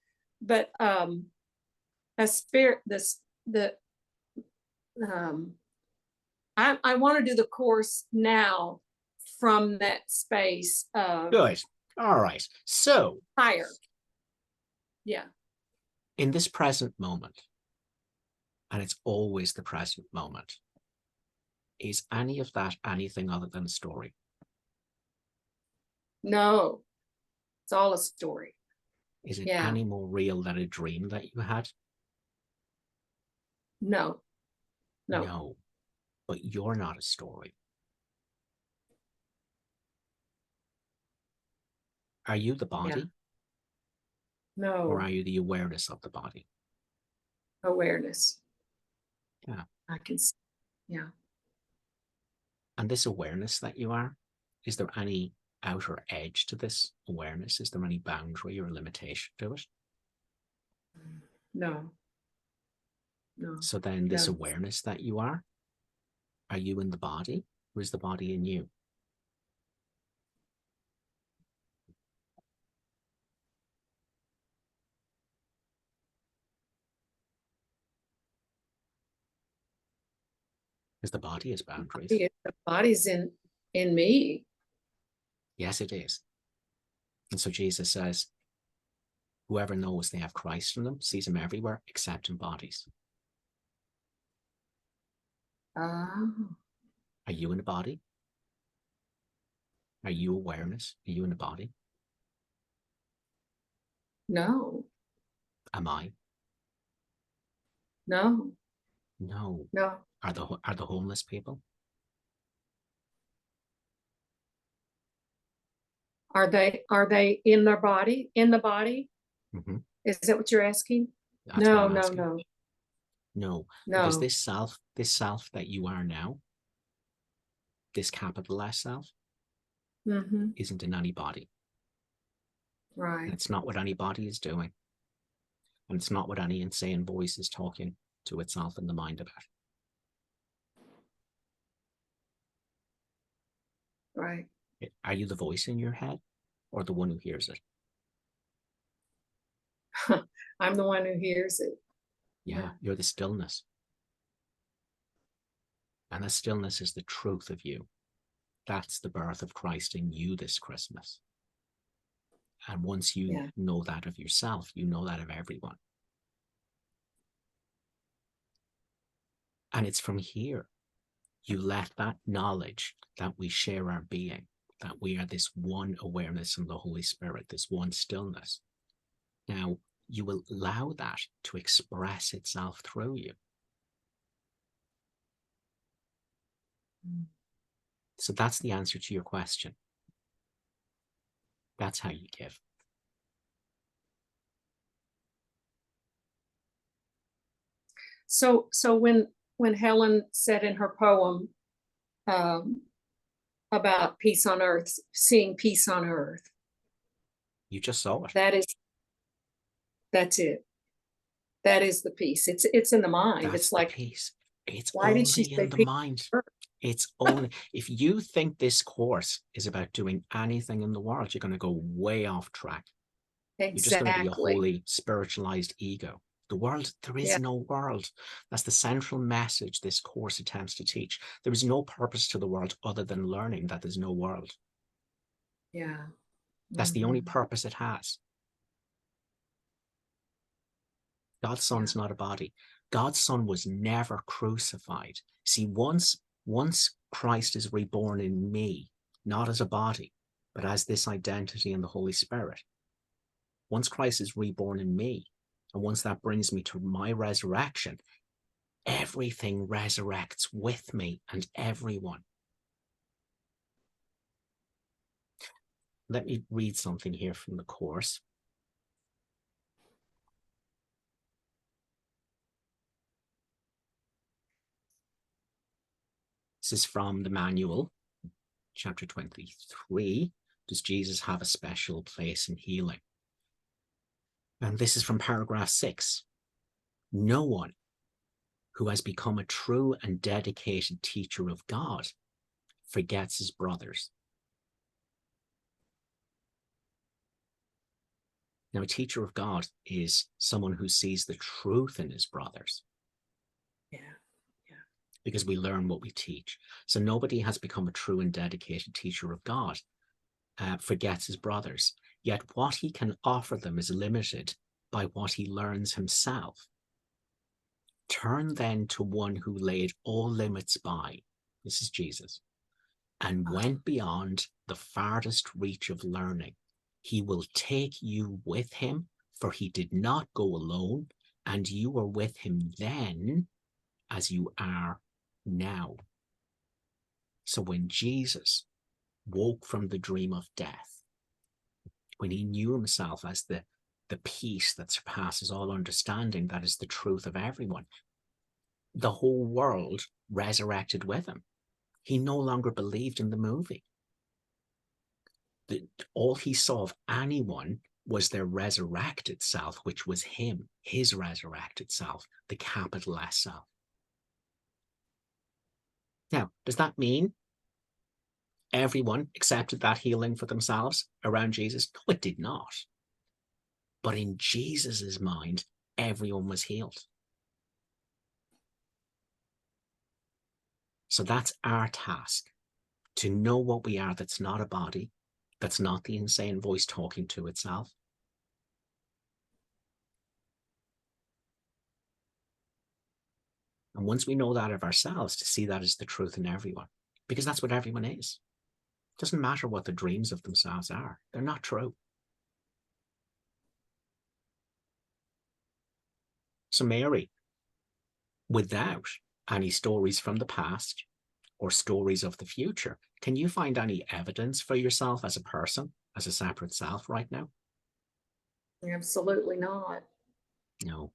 but a spirit, I want to do the course now from that space of good. All right. So higher. Yeah. In this present moment, and it's always the present moment, is any of that anything other than a story? No, It's all a story. Is it Yeah. any more real than a dream that you had? No. No. No, but you're not a story. Are you the body, or No. are you the awareness of the body? Awareness. Yeah. I can see. Yeah. And this awareness that you are, is there any outer edge to this awareness? Is there any boundary or limitation to it? No. No. So then this No. awareness that you are you in the body, or is the body in you? Because the body has boundaries. The body's in me. Yes, it is. And so Jesus says, whoever knows they have Christ in them sees him everywhere except in bodies. Oh. Are you in the body? Are you awareness? Are you in the body? No. Am I? No. No. No. Are the homeless people? Are they in their body? In the body? Mm-hmm. Is that what you're asking? That's what No, I'm no, asking. no. No, because No. this self that you are now, this capital S self, Mm-hmm. isn't in any body. And Right. it's not what any body is doing. And it's not what any insane voice is talking to itself in the mind about. Right. Are you the voice in your head, or the one who hears it? I'm the one who hears it. Yeah, you're the stillness. And the stillness is the truth of you. That's the birth of Christ in you this Christmas. And once you know that of yourself, you know that of everyone. And it's from here you let that knowledge that we share our being, that we are this one awareness in the Holy Spirit, this one stillness. Now, you will allow that to express itself through you. So that's the answer to your question. That's how you give. So when Helen said in her poem about peace on earth, seeing peace on earth, You just saw it. That's it. That is the peace. It's in the mind. That's it's like peace. It's why did she only say in the peace mind. on earth? It's only, if you think this course is about doing anything in the world, you're going to go way off track. You're just going to be a Exactly. holy, spiritualized ego. The world, there is no world. That's the central message this course attempts to teach. There is no purpose to the world other than learning that there's no world. Yeah. That's the only purpose it has. God's Son's not a body. God's Son was never crucified. See, once Christ is reborn in me, not as a body, but as this identity in the Holy Spirit, once Christ is reborn in me, and once that brings me to my resurrection, everything resurrects with me and everyone. Let me read something here from the course. This is from the manual, chapter 23. Does Jesus have a special place in healing? And this is from paragraph 6. No one who has become a true and dedicated teacher of God forgets his brothers. Now, a teacher of God is someone who sees the truth in his brothers. Yeah. Because we learn what we teach. So nobody has become a true and dedicated teacher of God, forgets his brothers. Yet what he can offer them is limited by what he learns himself. Turn then to one who laid all limits by, this is Jesus, and went beyond the farthest reach of learning. He will take you with him, for he did not go alone, and you were with him then as you are now. So when Jesus woke from the dream of death, when he knew himself as the peace that surpasses all understanding, that is the truth of everyone, the whole world resurrected with him. He no longer believed in the movie. All he saw of anyone was their resurrected self, which was him, his resurrected self, the capital S self. Now, does that mean everyone accepted that healing for themselves around Jesus? No, it did not. But in Jesus's mind, everyone was healed. So that's our task, to know what we are that's not a body, that's not the insane voice talking to itself. And once we know that of ourselves, to see that as the truth in everyone, because that's what everyone is. It doesn't matter what the dreams of themselves are. They're not true. So Mary, without any stories from the past or stories of the future, can you find any evidence for yourself as a person, as a separate self right now? Absolutely not. No.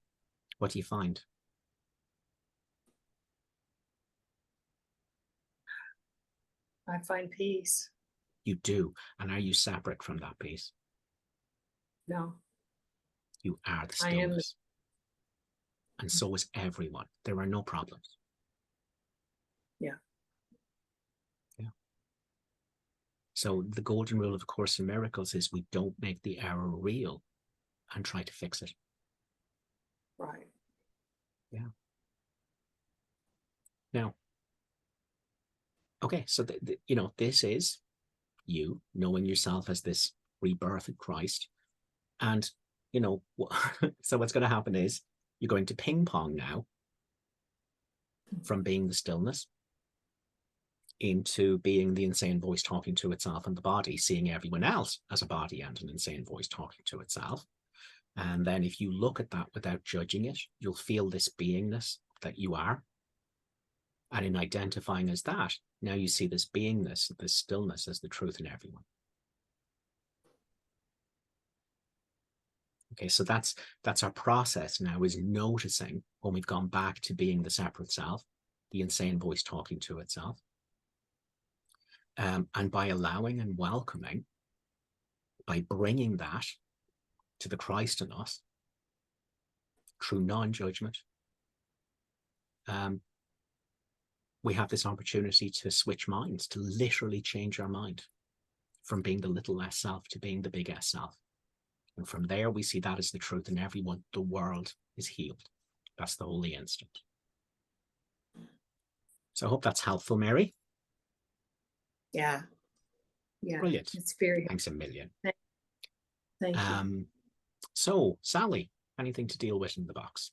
What do you find? I find peace. You do. And are you separate from that peace? No, You are the I am. stillness. And so is everyone. There are no problems. Yeah. Yeah. So the golden rule of A Course in Miracles is we don't make the error real and try to fix it. Right. Yeah. Now, okay, so this is you knowing yourself as this rebirth in Christ. And, so what's going to happen is you're going to ping pong now from being the stillness into being the insane voice talking to itself and the body, seeing everyone else as a body and an insane voice talking to itself. And then if you look at that without judging it, you'll feel this beingness that you are. And in identifying as that, now you see this beingness, this stillness as the truth in everyone. Okay, so that's our process now, is noticing when we've gone back to being the separate self, the insane voice talking to itself. And by allowing and welcoming, by bringing that to the Christ in us, through non-judgment, we have this opportunity to switch minds, to literally change our mind from being the little S self to being the big S self. And from there, we see that as the truth in everyone. The world is healed. That's the holy instant. So I hope that's helpful, Mary. Yeah. Yeah. Brilliant. It's very. Thanks a million. Thank you. So, Sally, anything to deal with in the box?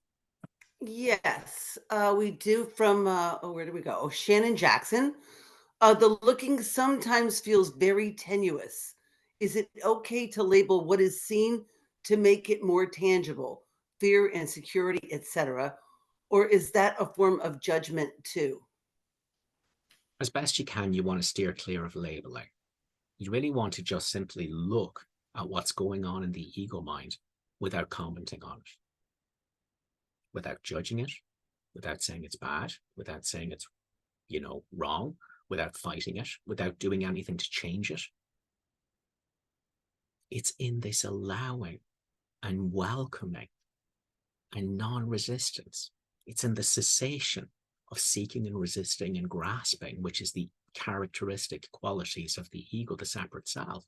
Yes, we do from, where do we go? Oh, Shannon Jackson. The looking sometimes feels very tenuous. Is it okay to label what is seen to make it more tangible, fear and security, etc.? Or is that a form of judgment too? As best you can, you want to steer clear of labeling. You really want to just simply look at what's going on in the ego mind without commenting on it, without judging it, without saying it's bad, without saying it's, wrong, without fighting it, without doing anything to change it. It's in this allowing and welcoming and non-resistance. It's in the cessation of seeking and resisting and grasping, which is the characteristic qualities of the ego, the separate self.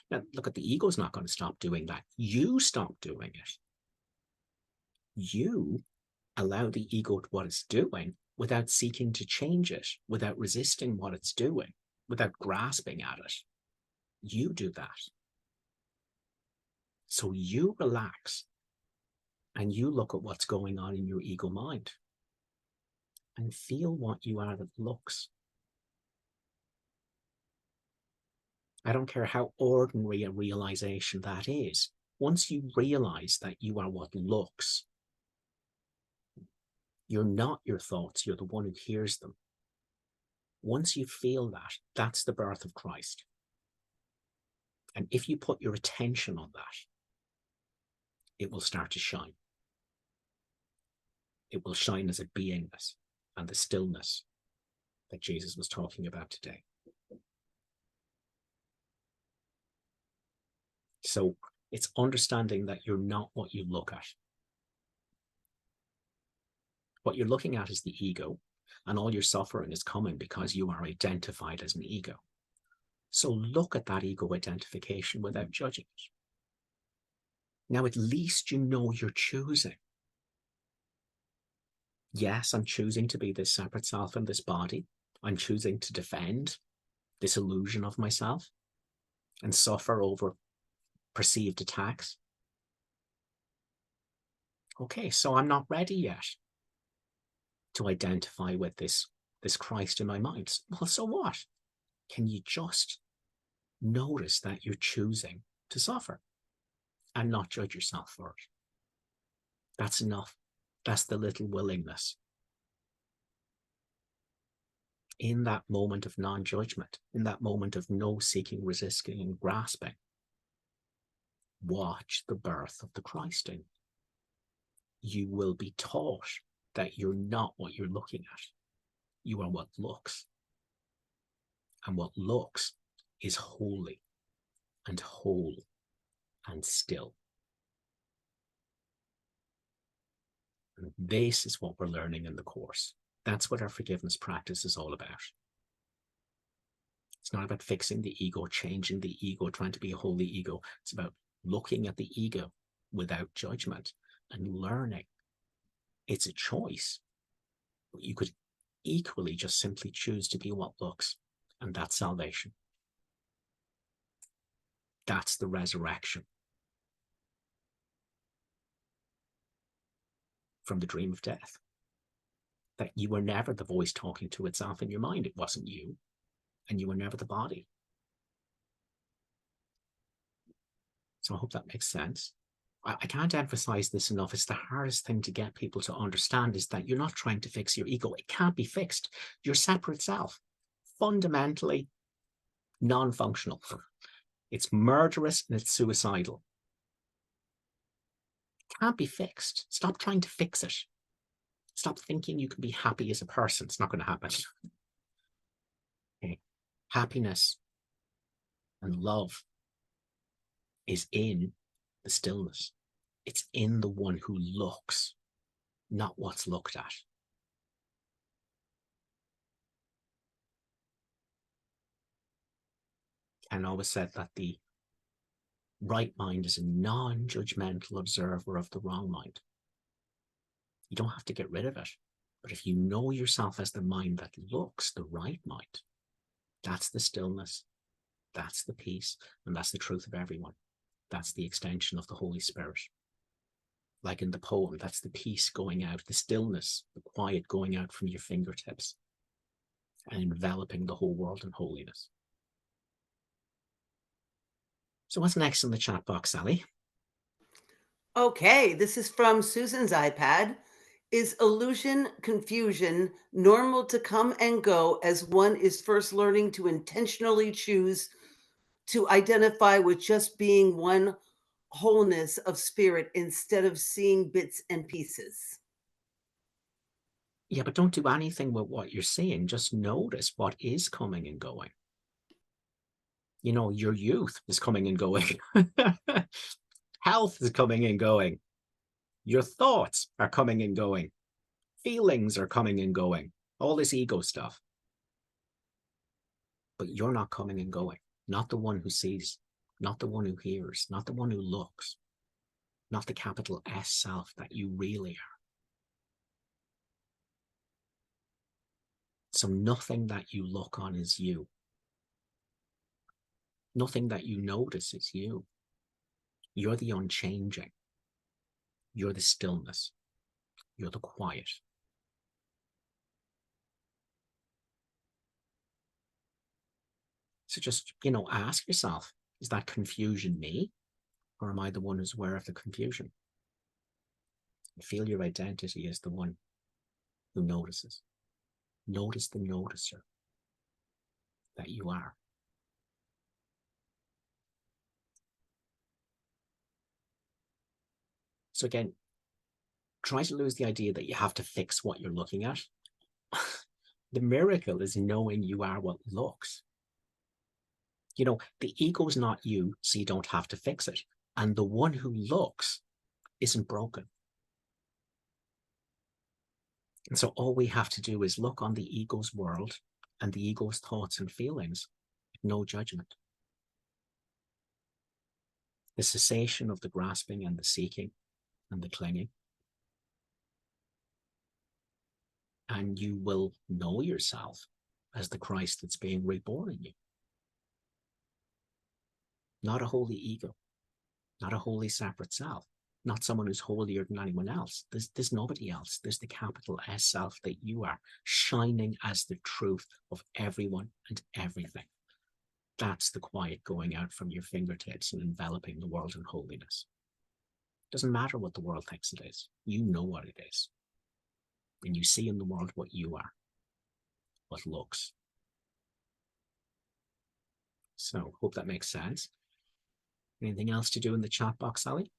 Now, look, at the ego's not going to stop doing that. You stop doing it. You allow the ego to what it's doing without seeking to change it, without resisting what it's doing, without grasping at it. You do that. So you relax and you look at what's going on in your ego mind and feel what you are that looks. I don't care how ordinary a realization that is. Once you realize that you are what looks, you're not your thoughts, you're the one who hears them. Once you feel that, that's the birth of Christ. And if you put your attention on that, it will start to shine. It will shine as a beingness and the stillness that Jesus was talking about today. So it's understanding that you're not what you look at. What you're looking at is the ego, and all your suffering is coming because you are identified as an ego. So look at that ego identification without judging it. Now, at least you know you're choosing. Yes, I'm choosing to be this separate self in this body. I'm choosing to defend this illusion of myself and suffer over perceived attacks. Okay, so I'm not ready yet to identify with this Christ in my mind. Well, so what? Can you just notice that you're choosing to suffer and not judge yourself for it? That's enough. That's the little willingness. In that moment of non-judgment, in that moment of no seeking, resisting, and grasping, watch the birth of the Christ in. You will be taught that you're not what you're looking at. You are what looks. And what looks is holy and whole and still. And this is what we're learning in the course. That's what our forgiveness practice is all about. It's not about fixing the ego, changing the ego, trying to be a holy ego. It's about looking at the ego without judgment and learning. It's a choice. You could equally just simply choose to be what looks, and that's salvation. That's the resurrection from the dream of death. That you were never the voice talking to itself in your mind. It wasn't you, and you were never the body. So I hope that makes sense. I can't emphasize this enough. It's the hardest thing to get people to understand, is that you're not trying to fix your ego. It can't be fixed. Your separate self, fundamentally non-functional. It's murderous and it's suicidal. It can't be fixed. Stop trying to fix it. Stop thinking you can be happy as a person. It's not going to happen. Okay. Happiness and love is in the stillness. It's in the one who looks, not what's looked at. Ken always said that the right mind is a non-judgmental observer of the wrong mind. You don't have to get rid of it. But if you know yourself as the mind that looks, the right mind, that's the stillness, that's the peace, and that's the truth of everyone. That's the extension of the Holy Spirit. Like in the poem, that's the peace going out, the stillness, the quiet going out from your fingertips and enveloping the whole world in holiness. So what's next in the chat box, Sally? Okay, this is from Susan's iPad. Is illusion, confusion normal to come and go as one is first learning to intentionally choose to identify with just being one wholeness of spirit instead of seeing bits and pieces? Yeah, but don't do anything with what you're seeing. Just notice what is coming and going. You know, your youth is coming and going. Health is coming and going. Your thoughts are coming and going. Feelings are coming and going. All this ego stuff. But you're not coming and going. Not the one who sees, not the one who hears, not the one who looks, not the capital S self that you really are. So nothing that you look on is you. Nothing that you notice is you. You're the unchanging. You're the stillness. You're the quiet. So just, ask yourself, is that confusion me, or am I the one who's aware of the confusion? Feel your identity as the one who notices. Notice the noticer that you are. So again, try to lose the idea that you have to fix what you're looking at. The miracle is knowing you are what looks. The ego's not you, so you don't have to fix it. And the one who looks isn't broken. And so all we have to do is look on the ego's world and the ego's thoughts and feelings with no judgment. The cessation of the grasping and the seeking and the clinging. And you will know yourself as the Christ that's being reborn in you. Not a holy ego, not a holy separate self, not someone who's holier than anyone else. There's nobody else. There's the capital S self that you are, shining as the truth of everyone and everything. That's the quiet going out from your fingertips and enveloping the world in holiness. Doesn't matter what the world thinks it is. You know what it is. And you see in the world what you are, what looks. So, hope that makes sense. Anything else to do in the chat box, Sally?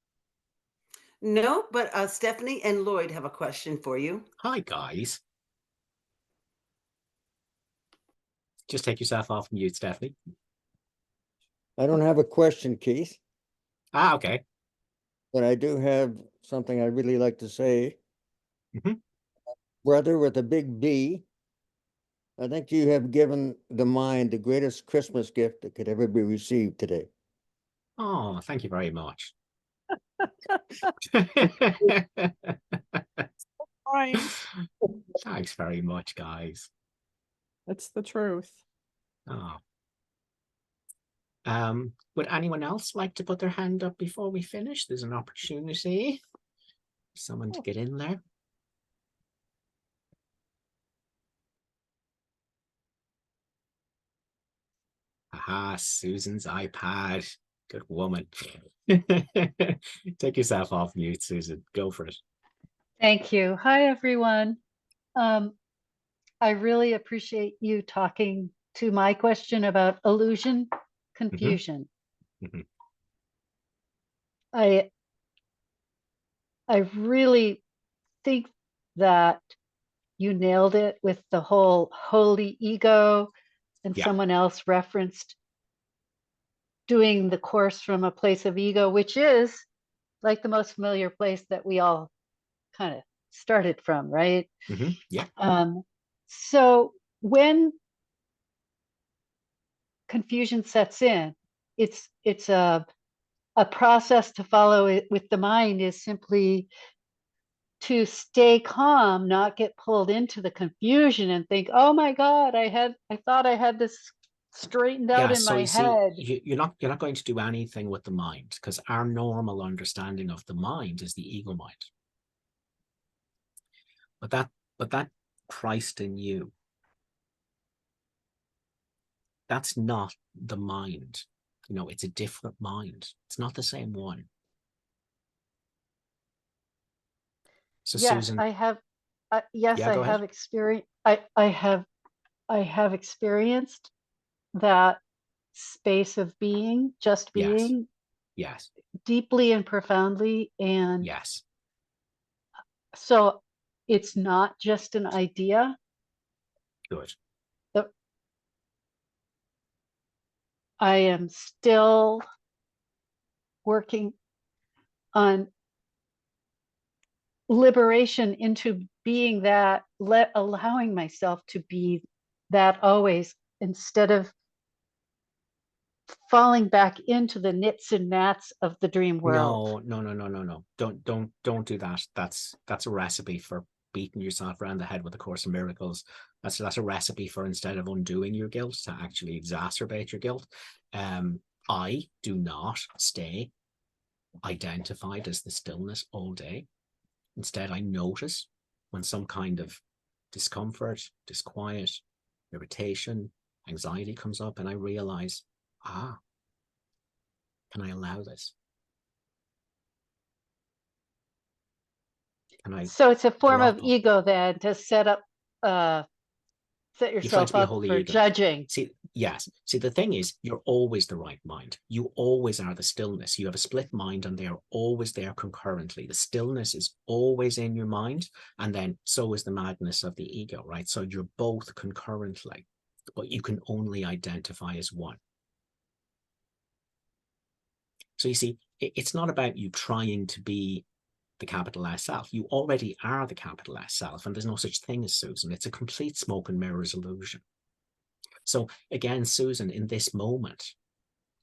No, but Stephanie and Lloyd have a question for you. Hi, guys. Just take yourself off mute, Stephanie. I don't have a question, Keith, Okay. but I do have something I'd really like to say. Mhm. Brother with a big B, I think you have given the mind the greatest Christmas gift that could ever be received today. Oh, thank you very much. Fine. Thanks very much, guys. That's the truth. Oh. Would anyone else like to put their hand up before we finish? There's an opportunity for someone to get in there. Aha, Susan's iPad. Good woman. Take yourself off mute, Susan. Go for it. Thank you. Hi, everyone. I really appreciate you talking to my question about illusion, confusion. Mhm. I really think that you nailed it with the whole holy ego, and Yeah. someone else referenced doing the course from a place of ego, which is like the most familiar place that we all kind of started from, right? Yeah. So when confusion sets in, it's a process to follow it with the mind is simply to stay calm, not get pulled into the confusion and think, oh my God, I thought I had this straightened out in So my you see, head. you're not going to do anything with the mind, because our normal understanding of the mind is the ego mind. But that Christ in you, that's not the mind. It's a different mind. It's not the same one. So Yes, Susan, I have. Yes, yeah, I go ahead. have experience. I have experienced that space of being, just Yes. being, Yes. deeply and profoundly, and Yes. so it's not just an idea. Good. I am still working on liberation into being that, allowing myself to be that always, instead of falling back into the nits and gnats of the dream world. No. Don't do that. That's a recipe for beating yourself around the head with the Course in Miracles. That's a recipe for, instead of undoing your guilt, to actually exacerbate your guilt. I do not stay identified as the stillness all day. Instead, I notice when some kind of discomfort, disquiet, irritation, Anxiety comes up and I realize, can I allow this? Can I So it's a form drop of off? ego then to set You're trying yourself to be a up holy for ego. judging. See, yes. See, the thing is, you're always the right mind. You always are the stillness. You have a split mind and they are always there concurrently. The stillness is always in your mind. And then so is the madness of the ego, right? So you're both concurrently, but you can only identify as one. So you see, it's not about you trying to be the capital S self. You already are the capital S self, and there's no such thing as Susan. It's a complete smoke and mirrors illusion. So again, Susan, in this moment,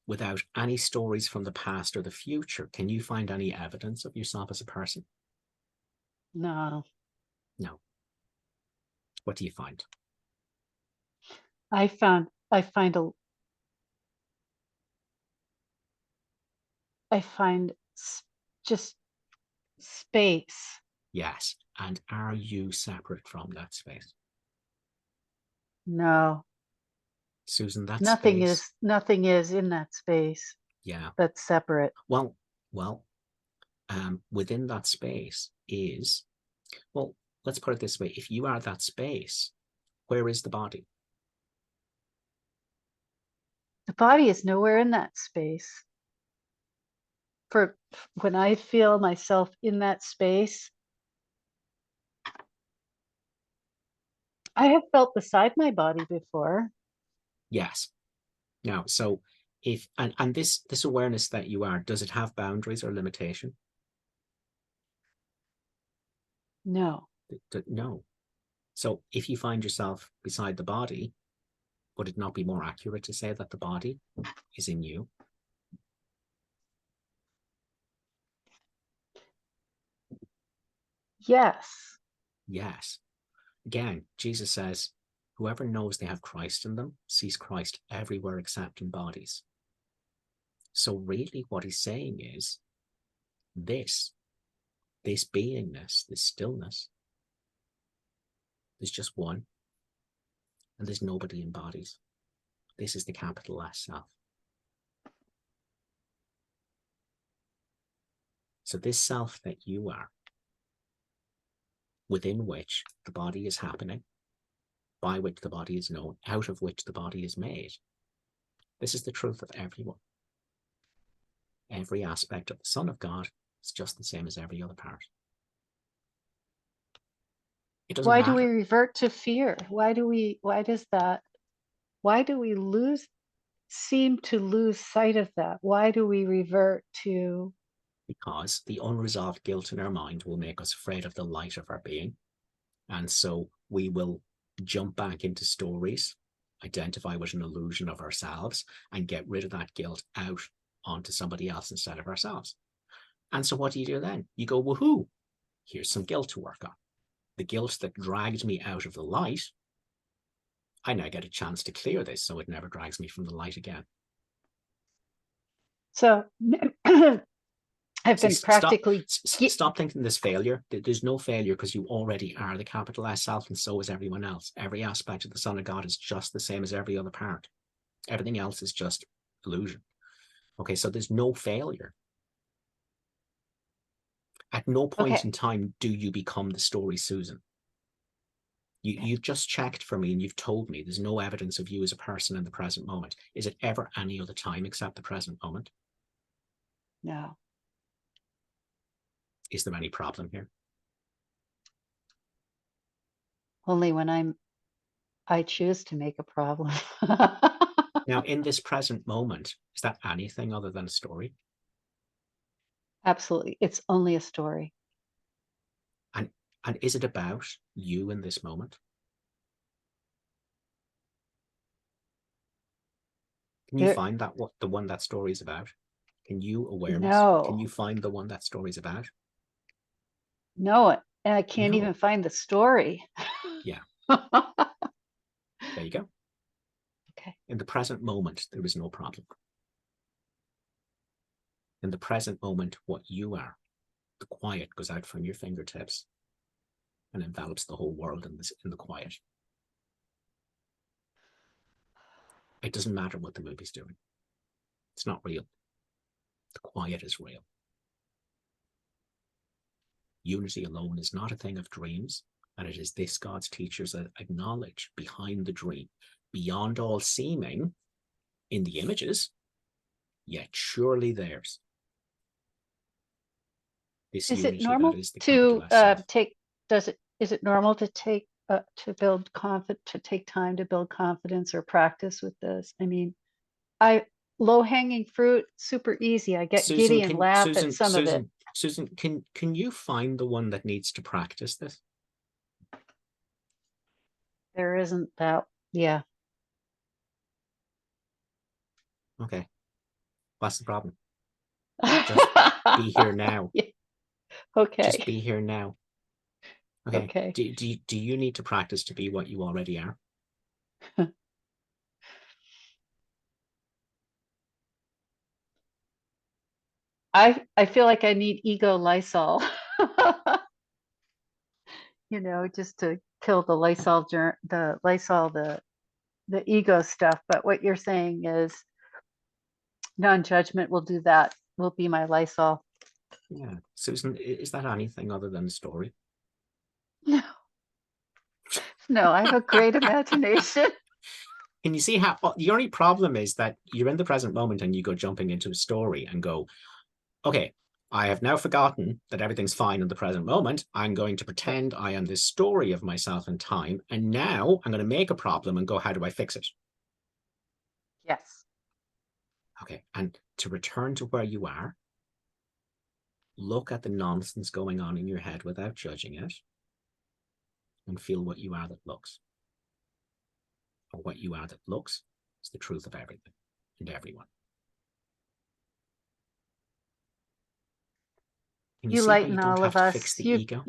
without any stories from the past or the future, can you find any evidence of yourself as a person? No, No. What do you find? I find just space. Yes. And are you separate from that space? No, Susan, that nothing space. nothing is in that space Yeah. that's separate. Well, within that space is, well, let's put it this way. If you are that space, where is the body? The body is nowhere in that space. For when I feel myself in that space, I have felt beside my body before. Yes. Now, so if, and this awareness that you are, does it have boundaries or limitation? No. No. So if you find yourself beside the body, would it not be more accurate to say that the body is in you? Yes. Yes. Again, Jesus says, whoever knows they have Christ in them sees Christ everywhere except in bodies. So really what he's saying is this beingness, this stillness, there's just one, and there's nobody in bodies. This is the capital S self. So this self that you are, within which the body is happening, by which the body is known, out of which the body is made. This is the truth of everyone. Every aspect of the Son of God is just the same as every other part. It doesn't Why matter. do we revert to fear? Why do we seem to lose sight of that? Why do we revert to? Because the unresolved guilt in our mind will make us afraid of the light of our being. And so we will jump back into stories, identify with an illusion of ourselves, and get rid of that guilt out onto somebody else instead of ourselves. And so what do you do then? You go, woohoo, here's some guilt to work on. The guilt that dragged me out of the light, I now get a chance to clear this so it never drags me from the light again. So I've been practically. Stop thinking there's failure. There's no failure because you already are the capital S self, and so is everyone else. Every aspect of the Son of God is just the same as every other part. Everything else is just illusion. Okay, so there's no failure. At no point in time do you become the story Susan. You've just checked for me and you've told me there's no evidence of you as a person in the present moment. Is it ever any other time except the present moment? No. Is there any problem here? Only when I choose to make a problem. Now, in this present moment, is that anything other than a story? Absolutely. It's only a story. And is it about you in this moment? Can you find that what the one that story is about? Can you awareness? No. Can you find the one that story is about? No, and I can't even find the story. Yeah. There you go. Okay. In the present moment, there is no problem. In the present moment, what you are, the quiet goes out from your fingertips and envelops the whole world in the quiet. It doesn't matter what the movie's doing. It's not real. The quiet is real. Unity alone is not a thing of dreams, and it is this God's teachers that acknowledge behind the dream, beyond all seeming in the images, yet surely theirs. This Is it unity normal that is the capital to S self. is it normal to take to take time to build confidence or practice with this? I mean, low hanging fruit, super easy. I get giddy and laugh at some of it. Susan, can you find the one that needs to practice this? There isn't that, yeah. Okay. What's the problem? Just be here now. Yeah. Okay. Just be here now. Okay. Okay. Do you need to practice to be what you already are? I feel like I need ego Lysol. Just to kill the Lysol the ego stuff. But what you're saying is non-judgment will do that, will be my Lysol. Yeah. Susan, is that anything other than a story? No. No, I have a great imagination. Can you see how the only problem is that you're in the present moment and you go jumping into a story and go, okay, I have now forgotten that everything's fine in the present moment. I'm going to pretend I am this story of myself in time. And now I'm going to make a problem and go, how do I fix it? Yes. Okay. And to return to where you are, look at the nonsense going on in your head without judging it and feel what you are that looks. Or what you are that looks is the truth of everything and everyone. Can You see how lighten you don't all have of to us. fix the ego?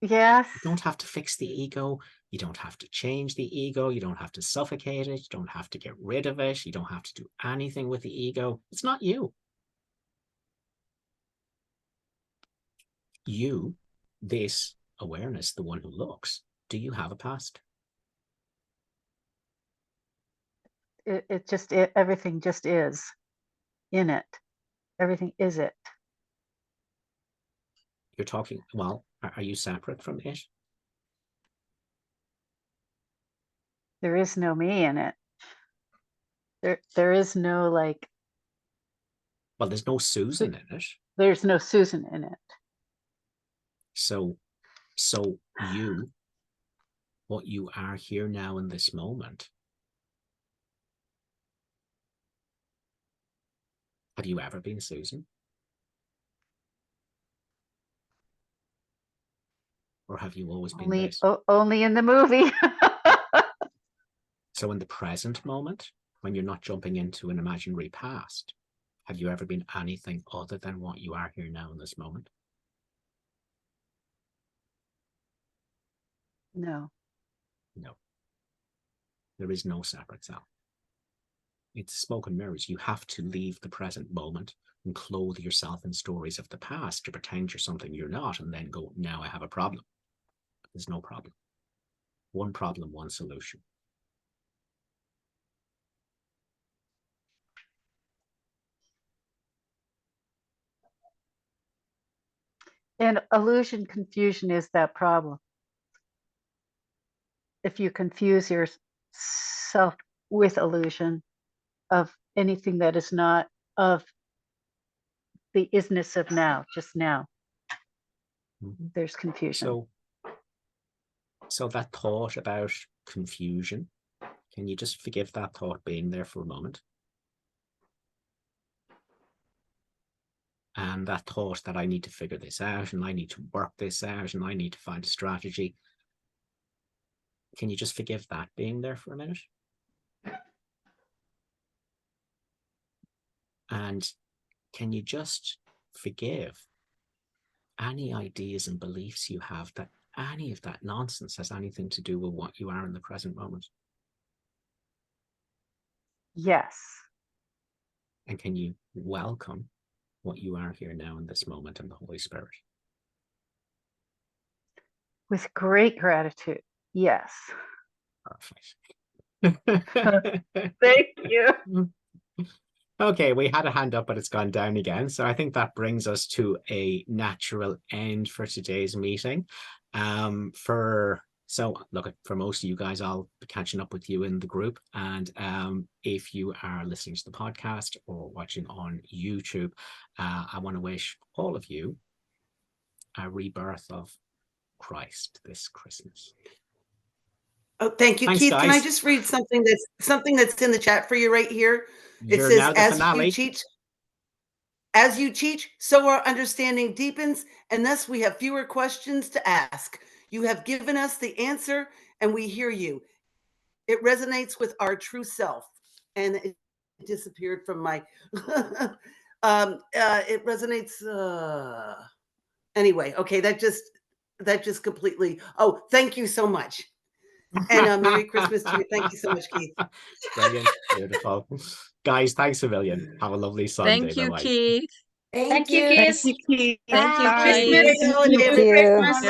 Yes. You don't have to fix the ego. You don't have to change the ego. You don't have to suffocate it. You don't have to get rid of it. You don't have to do anything with the ego. It's not you. You, this awareness, the one who looks, do you have a past? Everything just is in it. Everything is it. You're talking, well, are you separate from it? There is no me in it. There is no like. Well, there's no Susan in it. There's no Susan in it. So you, what you are here now in this moment, have you ever been Susan? Or have you always been this? Only in the movie. So in the present moment, when you're not jumping into an imaginary past, have you ever been anything other than what you are here now in this moment? No. No. There is no separate self. It's smoke and mirrors. You have to leave the present moment and clothe yourself in stories of the past to pretend you're something you're not and then go, now I have a problem. There's no problem. One problem, one solution. And illusion confusion is that problem. If you confuse yourself with illusion of anything that is not of the isness of now, just now, there's confusion. So that thought about confusion, can you just forgive that thought being there for a moment? And that thought that I need to figure this out and I need to work this out and I need to find a strategy. Can you just forgive that being there for a minute? And can you just forgive any ideas and beliefs you have that any of that nonsense has anything to do with what you are in the present moment? Yes. And can you welcome what you are here now in this moment in the Holy Spirit? With great gratitude. Yes. Perfect. Thank Okay, we had a hand up, but it's gone down again. So I think that brings us to a natural end for today's meeting. Look, for most of you guys, I'll be catching up with you in the group. And if you are listening to the podcast or watching on YouTube, I want to wish all of you a rebirth of Christ this Christmas. Oh, thank you, Thanks, Keith. Can I guys. just read something that's in the chat for you right here? It You're says, now the finale. as you teach, so our understanding deepens, and thus we have fewer questions to ask. You have given us the answer, and we hear you. It resonates with our true self. And it disappeared from my it resonates anyway. Okay, that just completely. Oh, thank you so much. And Merry Christmas to you. Thank you so much, Keith. Brilliant. Beautiful. Guys, thanks a million. Have a lovely Sunday. Thank you, Bye-bye. Keith. Thank you, Thank kids. you, Keith. Thank you, Bye. Keith. Happy holidays. Thank you. Merry Christmas.